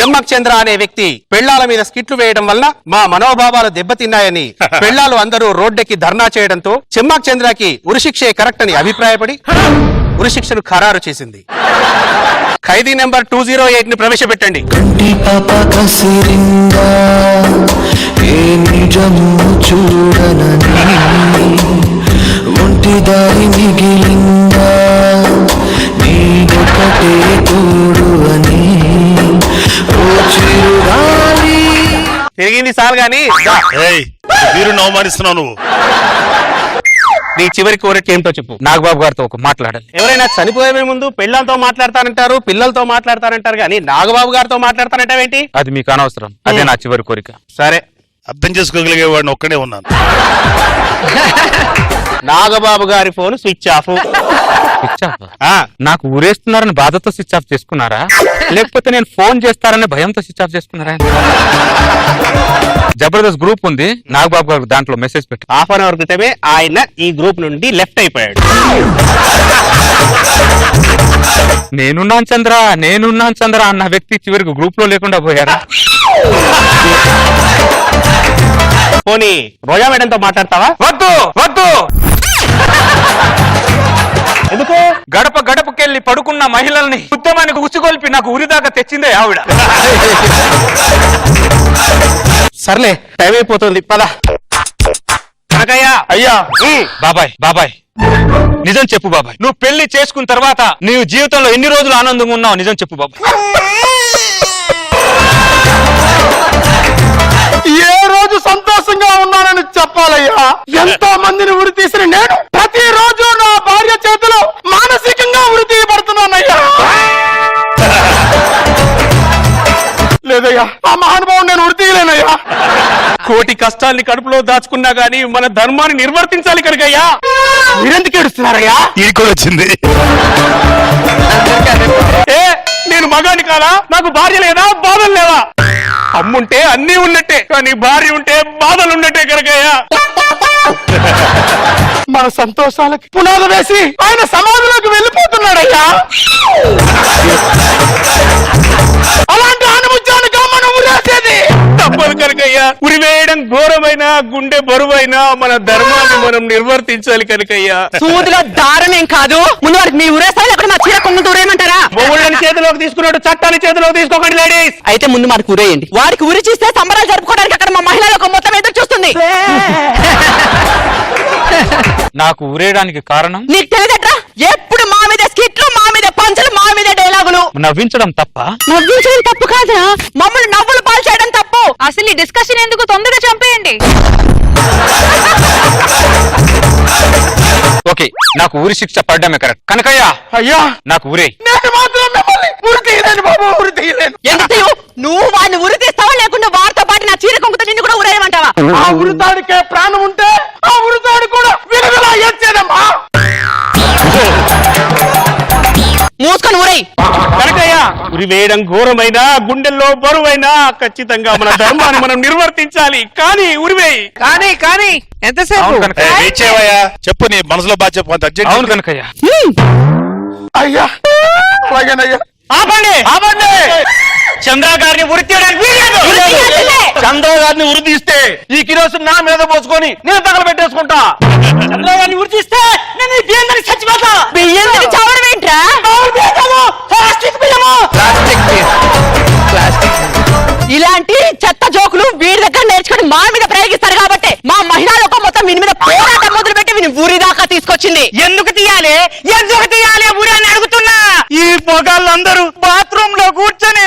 చెమ్మక్ చంద్ర అనే వ్యక్తి పెళ్లాల మీద స్కిట్లు వేయడం వల్ల మా మనోభావాలు దెబ్బతిన్నాయని పెళ్లాలు అందరూ రోడ్డెక్కి ధర్నా చేయడంతో చెమ్మక్ చంద్రకి ఉరిశిక్షే కరెక్ట్ అని అభిప్రాయపడి ఉరిశిక్షను ఖరారు చేసింది. ఖైదీ నెంబర్ 208 ని ప్రవేశపెట్టండి. కంటి పాప కసిరిందా ఏ నిజము చూడనని ఒంటి దారి మిగిలిందా నీడొకటే తోడు అని ఓ చిరుగాలి. తిరిగింది సార్ గాని మీరు అవమానిస్తున్నావు నువ్వు. నీ చివరి కోరిక ఏమిటో చెప్పు. నాగబాబు గారితో ఒక మాట్లాడాలి. ఎవరైనా చనిపోయే ముందు పెళ్లంతో మాట్లాడతానంటారు, పిల్లలతో మాట్లాడతానంటారు, కానీ నాగబాబు గారితో మాట్లాడతానంటావేంటి? అది మీకు అనవసరం. అదే నా చివరి కోరిక. సరే, అర్థం చేసుకోగలిగే వాడిని ఒక్కడే ఉన్నాను. నాగబాబు గారి phone switch off. Switch off? నాకు ఊరేస్తున్నారని బాధతో స్విచ్ ఆఫ్ చేసుకున్నారా, లేకపోతే నేను ఫోన్ చేస్తారని భయంతో స్విచ్ ఆఫ్ చేసుకున్నారా? జబర్దస్త్ గ్రూప్ ఉంది, నాగబాబు గారు దాంట్లో మెసేజ్ పెట్టి హాఫ్ అన్ అవర్ క్రితమే ఆయన ఈ గ్రూప్ నుండి లెఫ్ట్ అయిపోయాడు. నేనున్నాను చంద్ర అన్న వ్యక్తి చివరికి గ్రూప్ లో లేకుండా పోయారా? పోనీ రోజా మేడంతో మాట్లాడతావా? వద్దు. ఎందుకు? గడప గడపకెళ్ళి పడుకున్న మహిళల్ని ఉద్యమానికి ఉసిగొల్పి నాకు ఉరిదాకా తెచ్చిందే ఆవిడ. సర్లే, టైం అయిపోతుంది, పద. కనకయ్య అయ్యా, బాబాయ్ నిజం చెప్పు బాబాయ్. నువ్వు పెళ్లి చేసుకున్న తర్వాత నీవు జీవితంలో ఎన్ని రోజులు ఆనందంగా ఉన్నావు? నిజం చెప్పు బాబాయ్. ఏ రోజు సంతోషంగా ఉన్నానని చెప్పాలయ్యా. ఎంతో మందిని ఉరి తీసిన నేను ప్రతిరోజు నా భార్య చేతిలో మానసికంగా ఉరి తీయబడుతున్నానయ్యా. లేదయ్యా, ఆ మహానుభావుడు నేను ఉరి తీయలేనయ్యా. కోటి కష్టాల్ని కడుపులో దాచుకున్నా గానీ మన ధర్మాన్ని నిర్వర్తించాలి కనుకయ్యా. మీరెందుకు ఏడుస్తున్నారయ్యా? ఈడుకొని వచ్చింది. నేను మగాని కాదా? నాకు భార్య లేదా? బాధలు లేవా? అమ్ముంటే అన్నీ ఉన్నట్టే, కానీ భార్య ఉంటే బాధలు ఉన్నట్టే కనుకయ్యా. మన సంతోషాలకి పునాది వేసి ఆయన సమాధిలోకి వెళ్ళిపోతున్నాడయ్యా. అలాంటి అనుభూతానికి మనం ఉరేసేది తప్పదు కనుకయ్యా. ఉరివేయడం ఘోరమైన, గుండె బరువైన మన ధర్మాన్ని మనం నిర్వర్తించాలి కనుకయ్యా. సూదిలో దారమేం కాదు, ముందు వారికి మీ ఊరేస్తాయి అక్కడ మా చీర కొంగు ఊరేయమంటారా? మొగుళ్ళని చేతిలోకి తీసుకున్నాడు, చట్టాన్ని చేతిలోకి తీసుకోకండి లేడీస్. అయితే ముందు మనకు ఊరేయండి. వారికి ఉరి చేస్తే సంబరాలు జరుపుకోవడానికి అక్కడ మా మహిళలకు మొత్తం ఎదురు చూస్తుంది. నాకు ఊరేయడానికి కారణం నీకు తెలియదట్రా, ఎప్పుడు మా మీద స్కిట్లు, మా మీద పంచలు, మా మీద డైలాగులు. నవ్వించడం తప్ప? నవ్వించడం తప్పు కాదురా, మమ్మల్ని నవ్వులు పాలు చేయడం తప్పు. అసలు ఈ డిస్కషన్ ఎందుకు, తొందరగా చంపేయండి. ఓకే, నాకు ఊరి శిక్ష పడ్డమే కరెక్ట్. కనకయ్య అయ్యా, నాకు ఊరే. నేను మాత్రం మిమ్మల్ని ఉరి తీయలేను బాబు, ఉరి తీయలేను. ఎందుకు? నువ్వు వాడిని ఉరి తీస్తావా, లేకుండా వారితో పాటు నా చీర కొంగుతో నిన్ను కూడా ఉరేయమంటావా? ఆ ఉరితాడికే ప్రాణం ఉంటే ఆ ఉరితాడు కూడా విలువలా ఏడ్చేదమ్మా. మూసుకొని ఊరేయ్. కనుకయ్యా, ఉరివేయడం ఘోరమైన, గుండెల్లో బరువైనా ఖచ్చితంగా మన ధర్మాన్ని మనం నిర్వర్తించాలి. కానీ ఉరివేయి. కానీ ఎంతసేపు? అవును కనకయ్య. ఏడ్చేవయ్యా, చెప్పు నీ మనసులో బాగా చెప్పు. అంత అర్జెంట్. అవును కనకయ్య. అయ్యా, అలాగేనయ్యా. ఆపండి. చంద్ర గారిని ఉరి తీయడానికి వీల్లేదు. చంద్ర గారిని ఉరి తీస్తే ఈ కిరోసిన్ నా మీద పోసుకొని నేను తగలబెట్టేసుకుంటా. చంద్ర గారిని ఉరి తీస్తే నేను ఈ బియ్యం తిని చచ్చిపోతా. బియ్యం తిని చావడం ఏంట్రా? ఇలాంటి చెత్త జోకులు వీడి దగ్గర నేర్చుకుని మా మీద ప్రయోగిస్తారు కాబట్టి మా మహిళా లోకం మొత్తం వీని మీద పోరాటం మొదలు పెట్టి వీని ఊరి దాకా తీసుకొచ్చింది. ఎందుకు తీయాలి ఊరి అని అడుగుతున్నా. ఈ పొగాళ్ళందరూ బాత్రూమ్ లో కూర్చొని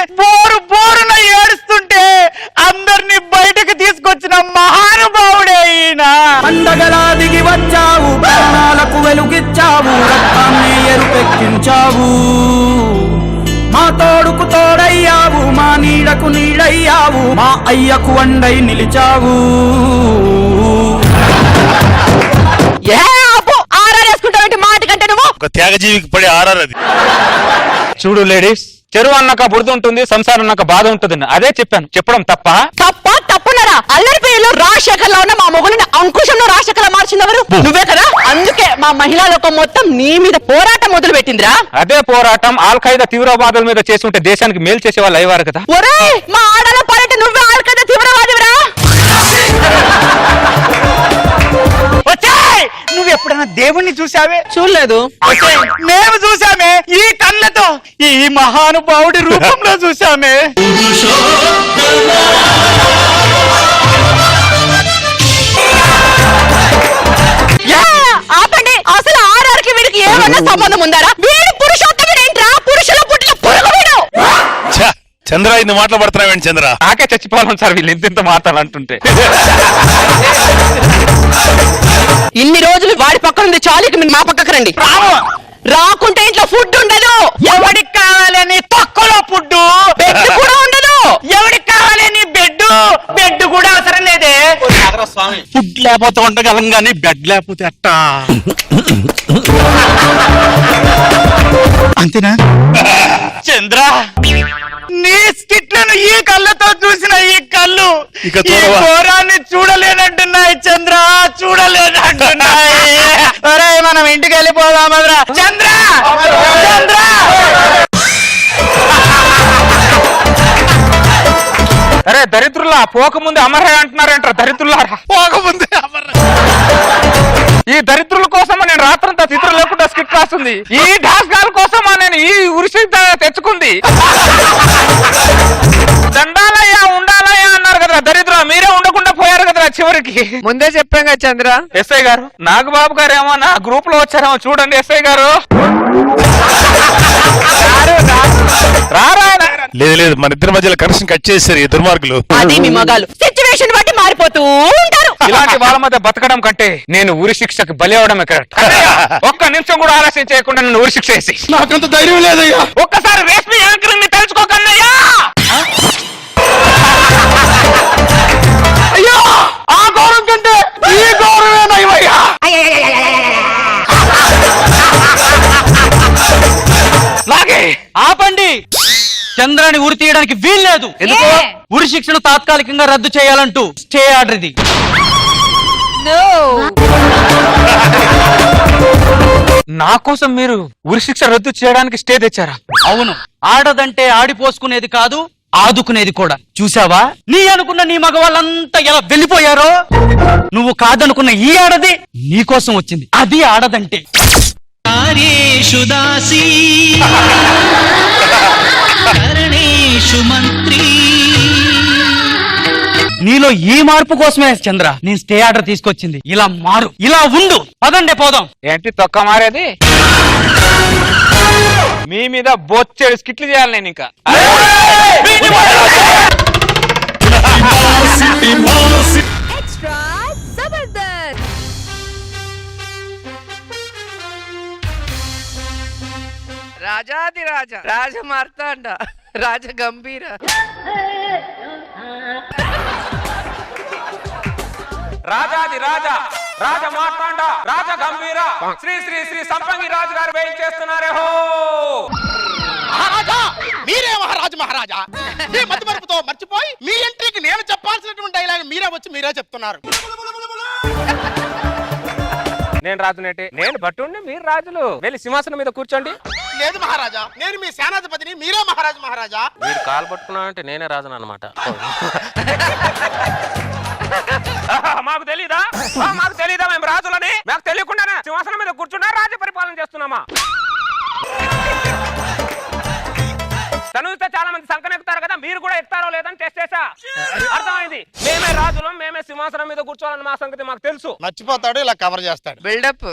బోరున ఏడుస్తుంటే అందరినీ బయటకు తీసుకొచ్చిన మహానుభావుడే ఈయన. పండగలా దిగి వచ్చావు, ప్రాణాలకు వెలుగిచ్చావు, రక్తాన్ని ఎరుపెక్కించావు, మా తోడుకు తోడయ్యావు, మా నీడకు నీడయ్యావు, మా అయ్యకు వండై నిలిచావు. ఆరారేసుకుంటావంటే మాట కంటే నువ్వు ఒక త్యాగజీవికి పడే ఆరారు అది. చూడు లేడీస్, చెరువు అన్నాక బురద ఉంటుంది, సంసారం అన్నాక బాధ ఉంటుంది. అదే చెప్పాను, చెప్పడం తప్పున్నారా? అల్లరి పేరులో రాజశేఖర్ లో ఉన్న మా మొగుడిని అంకుశంలో రాజశేఖర్ మార్చింది ఎవరు? నువ్వే కదా. అందుకే మా మహిళా లోకం మొత్తం నీ మీద పోరాటం మొదలు పెట్టిందిరా. అదే పోరాటం ఆల్ ఖైదా తీవ్రవాదుల మీద చేసి ఉంటే దేశానికి మేలు చేసే వాళ్ళు అయ్యారు కదా. ఒరే మా ఆడలో పాలంటే నువ్వే ఆడకదా తీవ్రవాదివిరా. నువ్వు ఎప్పుడైనా దేవుణ్ణి చూసావే? చూడలేదు. మేము చూసామే ఈ కళ్ళతో, ఈ మహానుభావుడి రూపంలో చూసామే. ఆపండి, అసలు ఆర్ఆర్కి వీడికి ఏమన్నా సంబంధం ఉందారా? వీడు పురుషోత్తముడు ఏంట్రా? పురుషుల పుట్టిన పురుగు వీడు. ఛ, చంద్ర ఇన్ని మాటలు పడుతున్నావేంటి చంద్ర? నాకే చచ్చిపోవాలి సార్ వీళ్ళు ఇంత మాటలు అంటుంటే. ఇన్ని రోజులు వాడి పక్కన ఉంది, చాలికి మీరు మా పక్కకు రండి. రాకుంటే ఇంట్లో ఫుడ్ ఉండదు. ఎవడికి కావాలని తక్కువలో ఫుడ్, బెడ్ కూడా ఉండదు. ఎవడికి కావాలని బెడ్, బెడ్ కూడా అవసరం లేదే. ఫుడ్ లేకపోతే ఉండగలం గానీ బెడ్ లేకపోతే అట్టా. అంతేనా చంద్ర? నీ స్కిట్లను ఈ కళ్ళతో చూసిన ఈ కళ్ళు ఇక ఈ చూడవా? ఘోరాన్ని చూడలేనంటున్నాయి చంద్ర, చూడలేనంటున్నాయి. అరే మనం ఇంటికి వెళ్ళిపోదామరా చంద్ర? చంద్ర అరే దరిద్రులా పోకముందే అమరే అంటున్నారంటారు. దరిద్రులారా పోకముందే ఈ దరిద్రుల కోసం నేను రాత్రంతా చిత్రం లేకుండా స్కిట్ రాస్తుంది. ఈ డాస్గాల కోసం నేను ఈ ఉరిసి తెచ్చుకుంది. దండాలయ్యా ఉండాలయ్యా అన్నారు కదా దరిద్ర, మీరే ఉండకుండా పోయారు కదా చివరికి. ముందే చెప్పాం కదా చంద్ర. ఎస్ఐ గారు, నాగబాబు గారు ఏమో నా గ్రూప్ లో వచ్చారేమో చూడండి. ఎస్ఐ గారు రారా? లేదు లేదు, మన ఇద్దరి మధ్యలో కనెక్షన్ కట్ చేశారు ఈ దుర్మార్గులు. అది మీ మగాలు సిచ్యువేషన్ బట్టి మారిపోతూ ఉంటారు. ఇలాంటి వాళ్ళ మధ్య బతకడం కంటే నేను ఉరి శిక్షకు బలి అవడమే కరెక్ట్. ఒక్క నిమిషం కూడా ఆలస్యం చేయకుండా నన్ను ఉరి శిక్ష వేసి. నాకంత ధైర్యం లేదయ్యా. ఒక్కసారి రేష్మి యాంకరింగ్ ని తెలుసుకోకన్నయ్యా. అయ్యా ఆ గౌరవం కంటే ఈ గౌరవమే నయమయ్యా. లాగే ఆపండి. చంద్రాన్ని ఉరి తీయడానికి వీల్లేదు. ఎందుకు? ఉరి శిక్షను తాత్కాలికంగా రద్దు చేయాలంటూ స్టే ఆర్డర్ ఇది. నా కోసం మీరు ఉరి శిక్ష రద్దు చేయడానికి స్టే తెచ్చారా? అవును, ఆడదంటే ఆడిపోసుకునేది కాదు, ఆదుకునేది కూడా. చూసావా నీ అనుకున్న నీ మగవాళ్ళంతా ఎలా వెళ్ళిపోయారో? నువ్వు కాదనుకున్న ఈ ఆడది నీ కోసం వచ్చింది. అది ఆడదంటే. నీలో ఈ మార్పు కోసమే చంద్ర నేను స్టే ఆర్డర్ తీసుకొచ్చింది. ఇలా మారు, ఇలా ఉండు. పదండి పోదాం. ఏంటి తొక్క మారేది? మీ మీద బొచ్చేడు స్కిట్లు చేయాలి నేను ఇంకా. Extra Zabardast! రాజాదిరాజ రాజ మార్తాండ రాజ గంభీర రాజాది రాజా, రాజ మార్తాండ, రాజ గంభీర, శ్రీ శ్రీ శ్రీ సంపంగి రాజు గారు వేయించేస్తున్నారే హో. మహారాజా మీరే మహారాజు. మహారాజా మీ మతి మరుపుతో మర్చిపోయి మీ ఎంట్రీకి నేను చెప్పాల్సినటువంటి డైలాగ్ మీరే వచ్చి మీరే చెప్తున్నారు. నేను రాజునేటి, నేను భట్టుండి మీరు రాజులు. వెళ్ళి సింహాసనం మీద కూర్చోండి. లేదు మహారాజా, నేను మీ సేనాధిపతిని, మీరే మహారాజు. మహారాజా మీరు కాలు పట్టుకున్నానంటే నేనే రాజును అనమాట. మాకు తెలీదా? మాకు తెలీదా మేము రాజులని? మాకు తెలియకుండానే సింహాసనం మీద కూర్చున్నా రాజ్య పరిపాలన చేస్తున్నామా? తనుస్తే చాలా మంది సంకన ఎక్కుతారు కదా, మీరు కూడా ఎక్కుతారో లేదని టెస్ట్ చేశా. అర్థమైంది. మేమే రాజులం, మేమే సింహాసనం మీద కూర్చోవాలని మా సంగతి మాకు తెలుసు. మర్చిపోతాడు, ఇలా కవర్ చేస్తాడు. బిల్డప్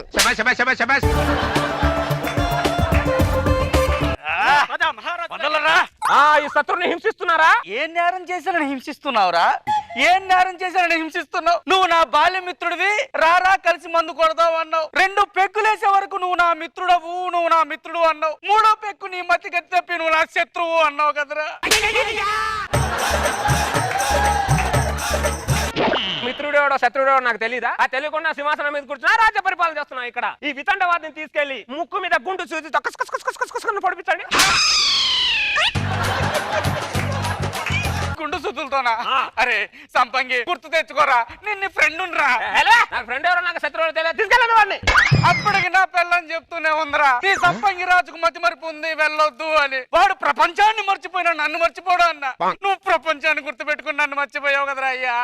ఈ శత్రుని హింసిస్తున్నారా? ఏం నేరం చేశానని హింసిస్తున్నావురా? ఏం నేరం చేశానని హింసిస్తున్నావు? నువ్వు నా బాల్య మిత్రుడివి, రారా కలిసి మందు కొడదావు అన్నావు. 2 పెక్కులేసే వరకు నువ్వు నా మిత్రుడవు, నువ్వు నా మిత్రుడు అన్నావు. 3వ పెక్కు నీ మతి గతి తప్పి నువ్వు నా శత్రువు అన్నావు కదరా. మిత్రుడేవాడో శత్రుడేవాడో నాకు తెలీదా? ఆ తెలియకుండా సింహాసనం మీద కూర్చున్నా రాజ్య పరిపాలన చేస్తున్నా. ఇక్కడ ఈ వితండవాదిని తీసుకెళ్లి ముక్కు మీద గుండు చూసి పొడిపించండి. గుండు సుతులతోనా అరే సంపంగి గుర్తు తెచ్చుకోరా నిన్ను ఫ్రెండ్ రా నాకు ఫ్రెండ్ ఎవరో నాకు శత్రువు తెలియదు తీసుకెళ్ళండి వాడిని. అప్పటికి నా పిల్లని చెప్తూనే ఉందిరా నీ సంపంగి రాజుకు మతి మరిపు ఉంది వెళ్ళొద్దు అని. వాడు ప్రపంచాన్ని మర్చిపోయినా నన్ను మర్చిపోడు అన్న. నువ్వు ప్రపంచాన్ని గుర్తు పెట్టుకుని నన్ను మర్చిపోయావు కదరా అయ్యా.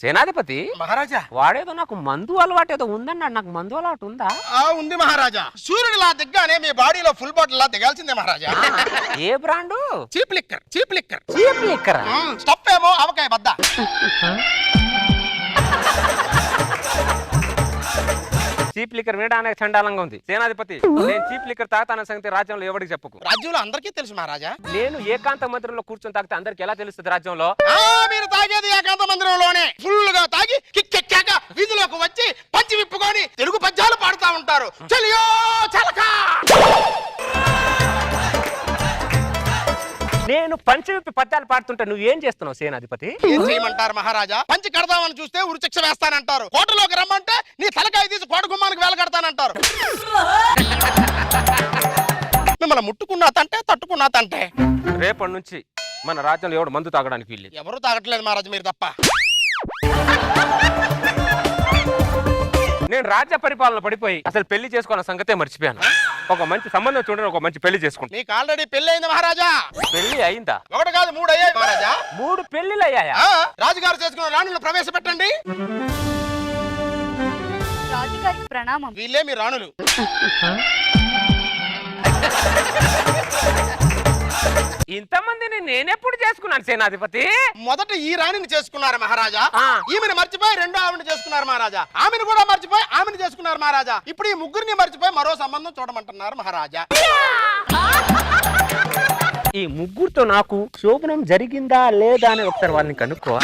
సేనాధిపతి మహారాజా వాడేదో నాకు మందు అలవాటు ఏదో ఉందన్నాడు. నాకు మందు అలవాటు ఉందా? ఉంది మహారాజా. సూర్యుడిలా దిగ్గానే మీ బాడీలో ఫుల్ బాటిల్ లా దిగాల్సిందే మహారాజా. ఏ brand? Cheap liquor cheap liquor. Cheap liquor. Stuff ఏమో ఆవకాయ బద్ద. చీప్ లిక్కర్ వినడానికి చండాలంగా ఉంది. సేనాధిపతి నేను చీప్ లిక్కర్ తాగుతాన సంగతి రాజ్యంలో ఎవరికి చెప్పుకు. రాజ్యంలో అందరికీ తెలుసు మహారాజా. నేను ఏకాంత మందిరంలో కూర్చొని తాగితే అందరికి ఎలా తెలుస్తుంది రాజ్యంలో? మీరు తాగేది ఏకాంత మందిరంలోనే. ఫుల్ గా తాగి కిక్కెక్కాక వీధిలోకి వచ్చి పంచి విప్పుకొని తెలుగు పద్యాలు పాడుతా ఉంటారు. చలియో చలక. నేను పంచవిప్పి పద్యాలు పాడుతుంటే నువ్వు ఏం చేస్తున్నావు సేనాధిపతి? ఏం చేయమంటారు మహారాజా? పంచి కడదామని చూస్తే ఉరిశిక్ష వేస్తానంటారు. కోటలోకి రమ్మంటే నీ తలకాయ తీసి కోట గుమ్మానికి వేలగడతానంటారు. మిమ్మల్ని ముట్టుకున్నా తంటే తట్టుకున్నా తంటే. రేపటి నుంచి మన రాజ్యంలో ఎవడు మందు తాగడానికి వీల్లేదు. ఎవరు తాగట్లేదు మహారాజు మీరు తప్ప. నేను రాజ్య పరిపాలన పడిపోయి అసలు పెళ్లి చేసుకోవాల సంగతే మర్చిపోయాను. ఒక మంచి సంబంధం చూడండి, ఒక మంచి పెళ్లి చేసుకుంటా. నీకు ఆల్రెడీ పెళ్లి అయింది మహారాజా. పెళ్లి అయిందా? 1 కాదు 3 అయ్యాయి మహారాజా. 3 పెళ్లిళ్ళు అయ్యాయా? రాజుగారు చేసుకున్న రాణులను ప్రవేశపెట్టండి. రాజుగారికి ప్రణామం. వీళ్ళే మీ రాణులు. ఇంతమందిని నేనెప్పుడు చేసుకున్నాను సేనాధిపతి? మొదట ఈ రాణిని చేసుకున్నారు మహారాజా. ఆ. ఈమెను మర్చిపోయి రెండో ఆవిడని చేసుకున్నారు మహారాజా. ఆమెను కూడా మర్చిపోయి ఆమెను చేసుకున్నారు మహారాజా. ఇప్పుడు ఈ ముగ్గురిని మర్చిపోయి మరో సంబంధం చూడమంటున్నారు మహారాజా. ఈ ముగ్గురుతో నాకు శోభనం జరిగిందా లేదా అని ఒకసారి వాళ్ళని కనుక్కో.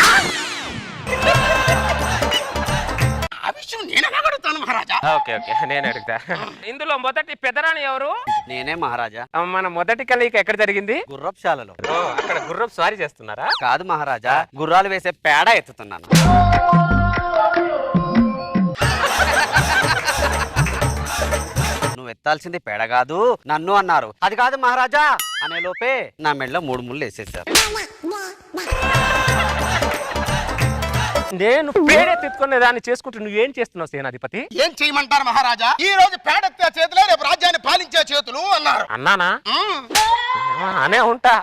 ఆ విషయం నేను అడగడుగుతాను మహారాజా. ఓకే ఓకే నేను అడుగుతా. ఇందులో మొదటి పెదరాణి ఎవరు? నేనే మహారాజా. మన మొదటి కలయిక ఎక్కడ జరిగింది? గుర్రపుశాలలో. ఓ, అక్కడ గుర్రపు స్వారీ చేస్తున్నారా? కాదు మహారాజా, గుర్రాలు వేసే పేడ ఎత్తుతున్నాను. నువ్వు ఎత్తాల్సింది పేడ కాదు నన్ను అన్నారు. అది కాదు మహారాజా అనే లోపే నా మెడలో 3 ముళ్ళు వేసేసారు. నేను పేరే తిట్టుకునే దాన్ని చేసుకుంటూ నువ్వేం చేస్తున్నావు సేనాధిపతి? ఏం చేయమంటారు మహారాజా? ఈ రోజు పేడెత్తే చేతులే రేపు రాజ్యాన్ని పాలించే చేతులు అన్నారు. అన్నానా? అనే ఉంటా.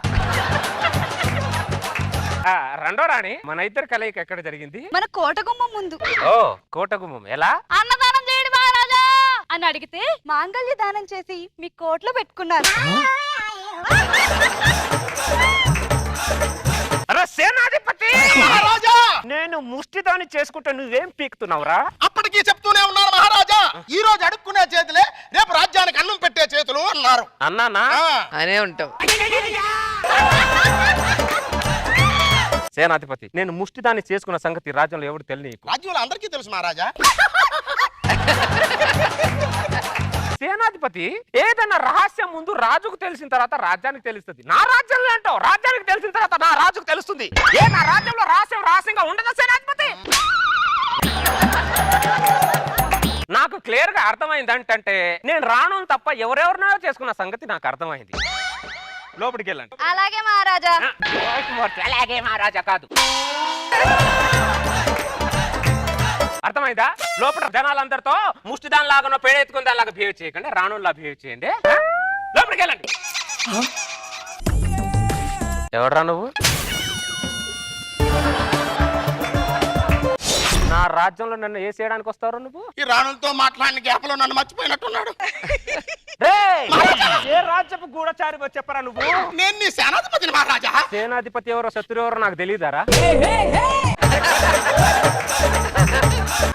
రెండో రాణి మన ఇద్దరు కలయిక ఎక్కడ జరిగింది? మన కోటగుమ్మం ముందు. ఓ, కోటగుమ్మం. ఎలా? అన్నదానం చేయండి మహారాజా అని అడిగితే మాంగళ్య దానం చేసి మీ కోట్లో పెట్టుకున్నారు. అరే సేనాధిపతి మహారాజా, నేను ముష్టిదాన్ని చేసుకుంటే నువ్వేం పీకుతున్నావురా? అప్పటికీ చెప్తూనే ఉన్నారు మహారాజా. ఈ రోజు అడుక్కునే చేతులే రేపు రాజ్యానికి అన్నం పెట్టే చేతులు అన్నారు. అన్నానా? అనే ఉంటావు. సేనాధిపతి నేను ముష్టిదాన్ని చేసుకున్న సంగతి రాజ్యంలో ఎవరు తెలియదు. రాజ్యంలో అందరికీ తెలుసు మహారాజా. సేనాధిపతి ఏదైనా రహస్యం ముందు రాజుకు తెలిసిన తర్వాత రాజ్యానికి తెలుస్తుంది. నా రాజ్యంలో అంటావు రాజ్యానికి తెలిసిన తర్వాత నా రాజుకు తెలుస్తుంది. ఏ నా రాజ్యంలో రహస్యంగా ఉండదా సేనాధిపతి? నాకు క్లియర్ గా అర్థమైంది అంటే నేను రాను తప్ప ఎవరెవరినో చేసుకున్న సంగతి నాకు అర్థమైంది. లోపలికి వెళ్ళండి. అలాగే మహారాజా. అలాగే మహారాజా కాదు, అర్థమైందా? లోపల జనాలందరితో ముష్టిదాని లాగా పేడెత్తుకుని దానిలాగా బిహేవ్ చేయకండి, రాణుల్లా బిహేవ్ చేయండి. లోపలికి వెళ్ళండి. ఎవడరా నువ్వు? నా రాజ్యంలో నన్ను ఏ చేయడానికి వస్తావు నువ్వు? ఈ రాణులతో మాట్లాడిన గ్యాప్లో నన్ను మర్చిపోయినట్టున్నాడు. ఏ రాజ్యపు గూఢచారి చెప్పరా నువ్వు? నేను నీ సేనాధిపతిని మహారాజా. సేనాధిపతి ఎవరో శత్రు ఎవరో నాకు తెలియదారా?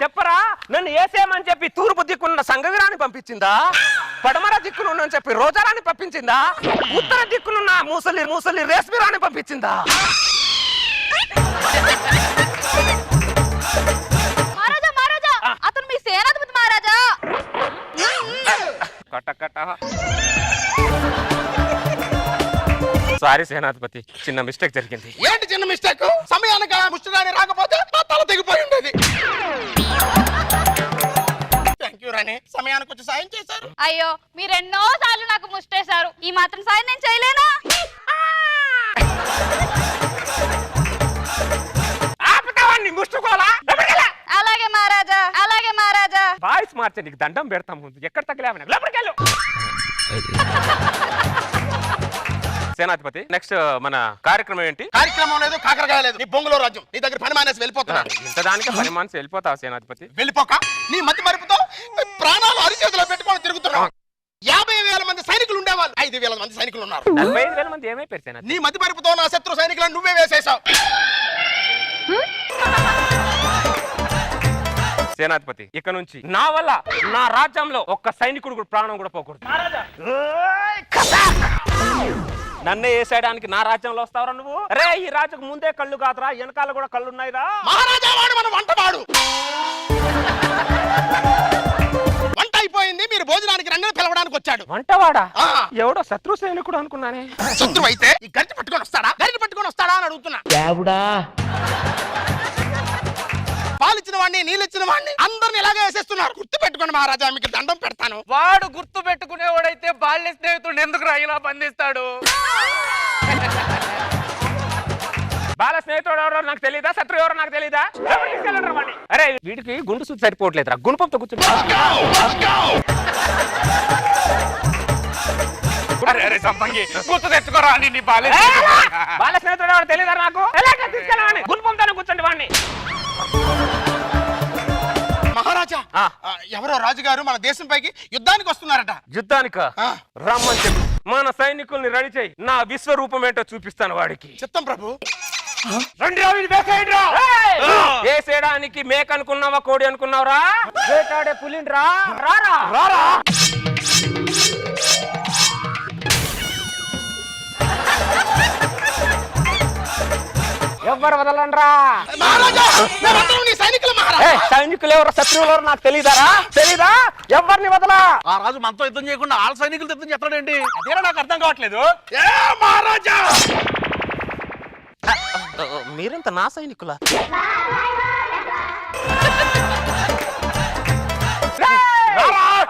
చెప్పరా? నన్ను ఏసేమని చెప్పి తూర్పు దిక్కున్న సంగవిరాన్ని పంపించిందా? పడమర దిక్కునున్న చెప్పి రోజారాన్ని పంపించిందా? ఉత్తర దిక్కునున్న మూసలి రేస్మిరాన్ని పంపించిందా? మహారాజా మహారాజా అతను మీ సేనాధిపతి మహారాజా. సారీ సేనాధిపతి, చిన్న మిస్టేక్ జరిగింది. ఏంటి చిన్న మిస్టేక్? సమయానికి ముష్టిదాని రాకపోతే నా తల తెగిపోయి ఉండేది. థ్యాంక్ యూ రాణి. కానీ సమయానికి వచ్చి సాయం చేశారు. అయ్యో మీరు ఎన్నో సార్లు నాకు ముష్టేశారు, ఈ మాత్రం సాయం నేను చేయలేనా? ఆపుతావాన్ని ముట్టుకోవాలా? అలాగే మహారాజా, అలాగే మహారాజా. వాయిస్ మార్చే నీకు దండం పెడతాం, ముందు ఎక్కడ తగిలేవని లోపలికెళ్ళు. సేనాధిపతి, నెక్స్ట్ మన కార్యక్రమం ఏంటి? కార్యక్రమం లేదు, కాకరకాయ లేదు, నీ బొంగులో రాజ్యం. నీ దగ్గర పని మానేసి వెళ్ళిపోతున్నా. ఇంతదానికి పని మనసు వెళ్ళిపోతావు సేనాధిపతి. వెళ్ళిపోక నీ మతి మరుపుతో ప్రాణాలు అరిచేతిలో పెట్టుకొని తిరుగుతున్నావు. 50,000 మంది సైనికులు ఉండేవాళ్ళు, 5,000 మంది సైనికులు ఉన్నారు. 45,000 మంది ఏమైపోయారు సేనాధిపతి? నీ మతి మరుపుతో నా శత్రు సైనికులను నువ్వే వేసేసావు. సేనాధిపతి, ఇక నుంచి నా వల్ల నా రాజ్యంలో ఒక్క సైనికుడు కూడా ప్రాణం కూడా పోకూడదు. నన్నే వేసేయడానికి నా రాజ్యంలో వస్తావరా నువ్వు? రే, ఈ రాజుకు ముందే కళ్ళు కాదురా, వెనకాల కూడా కళ్ళు ఉన్నాయిరా. మహారాజా వాడు మన వంటవాడు. వంట అయిపోయింది, మీరు భోజనానికి రండి పిలవడానికి వచ్చాడు. వంటవాడా? ఎవడో శత్రు సైనికుడు అనుకున్నానే. శత్రువు అయితే ఈ గరిట పట్టుకొని వస్తాడా, గరిట పట్టుకొని వస్తాడా అని అడుగుతున్నా. పాలిచ్చిన వాడిని, నీళ్ళిచ్చిన వాడిని అందరిని ఇలాగే వేసేస్తున్నారు. గుర్తు పెట్టుకోండి మహారాజా, మీకు దండం పెడతాను. వాడు గుర్తు పెట్టుకునేవాడైతే బాల్య స్నేహితుడు ఎందుకు ఇలా బంధిస్తాడు? బాల స్నేహితుడు ఎవరో నాకు తెలీదా, శత్రువు ఎవరో నాకు తెలీదా? అరే, వీడికి గుండు సూచి సరిపోవట్లేదురా, గుణపంతో కూర్చుంటా. గుర్తు తెచ్చుకోరా నీ బాల్య బాల స్నేహితుడు ఎవరో తెలీదా నాకు? తీసుకెళ్ళండి, గుణపంతో కూర్చోండి వాడిని. మహారాజా, ఎవరో రాజుగారు మన దేశం పైకి యుద్ధానికి వస్తున్నారట. యుద్ధానిక రమ్మని చెప్పి మన సైనికుల్ని రెడీ చేయి, నా విశ్వరూపం ఏంటో చూపిస్తాను వాడికి. చిత్తం ప్రభు. వేసేయడానికి మేక అనుకున్నావా, కోడి అనుకున్నావురా? వేటాడే పులిని రా రారా రారా. ఎవ్వరు వదలండ్రా. సైనికులు ఎవరు, శత్రువులు ఎవరు నాకు తెలీదారా? తెలీదా? ఎవరిని వదలా? ఆ రాజు మనతో యుద్ధం చేయకుండా ఆళ్ళ సైనికులు యుద్ధం చేస్తాడండి. అదేనా నాకు అర్థం కావట్లేదు. మహారాజా, మీరంత నా సైనికులా?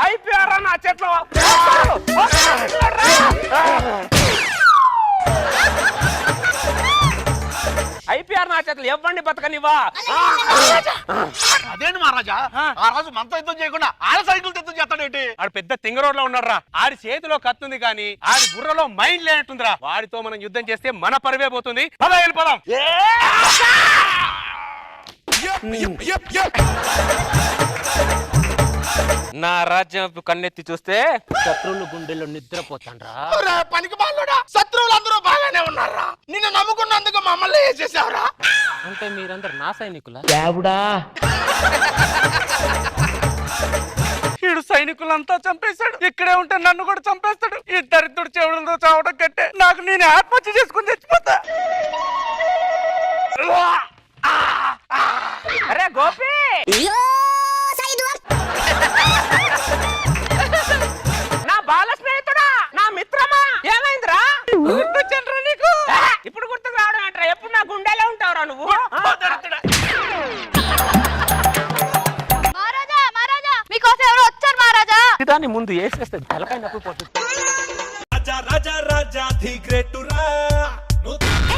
అయిపోయారా నా చెట్లు? అయిపోయారు నా చేతులు, ఎవరిని బతకనివా? అదేంటి మహారాజా, ఆ రాజు మనతో యుద్ధం చేయకుండా ఆళ్ళ సైనికులతో యుద్ధం చేస్తాడేంటి? ఆడు పెద్ద తింగరోడ్లో ఉన్నారా. ఆడి చేతిలో కత్తుంది కానీ ఆడి బుర్రలో మైండ్ లేనట్టుందిరా. వాడితో మనం యుద్ధం చేస్తే మన పరివే పోతుంది. పద వెళ్ళిపోదాం. నా రాజ్యం కన్నెత్తి చూస్తే శత్రువులు గుండెల్లో నిద్రపోతాండ్రా. పనికి బాలుడా, శత్రువులు అందరూ బాగానే ఉన్నారా? నిన్ను నమ్ముకున్నందుకు మమ్మల్ని ఏం చేసావురా? అంటే మీరందరు నా సైనికులా? వీడు సైనికులంతా చంపేశాడు, ఇక్కడే ఉంటే నన్ను కూడా చంపేస్తాడు. ఈ దరిద్రుడు చెవులతో చావడం కట్టే నాకు నేను ఆత్మహత్య చేసుకుని చచ్చిపోతా. అరే గోపి, నా బాల స్నేహితుడా, నా మిత్రమా, ఏమైందిరా? గుర్తొచ్చానురా నీకు? ఇప్పుడు గుర్తుకు రావడం ఏంట్రా? ఎప్పుడు నా గుండెలో ఉంటావురా నువ్వు? మహారాజా, మహారాజా, మీకోసం ఎవరు వచ్చారు మహారాజా. దాన్ని ముందు వేసేస్తే తలకాయ నొప్పి పోతుంది.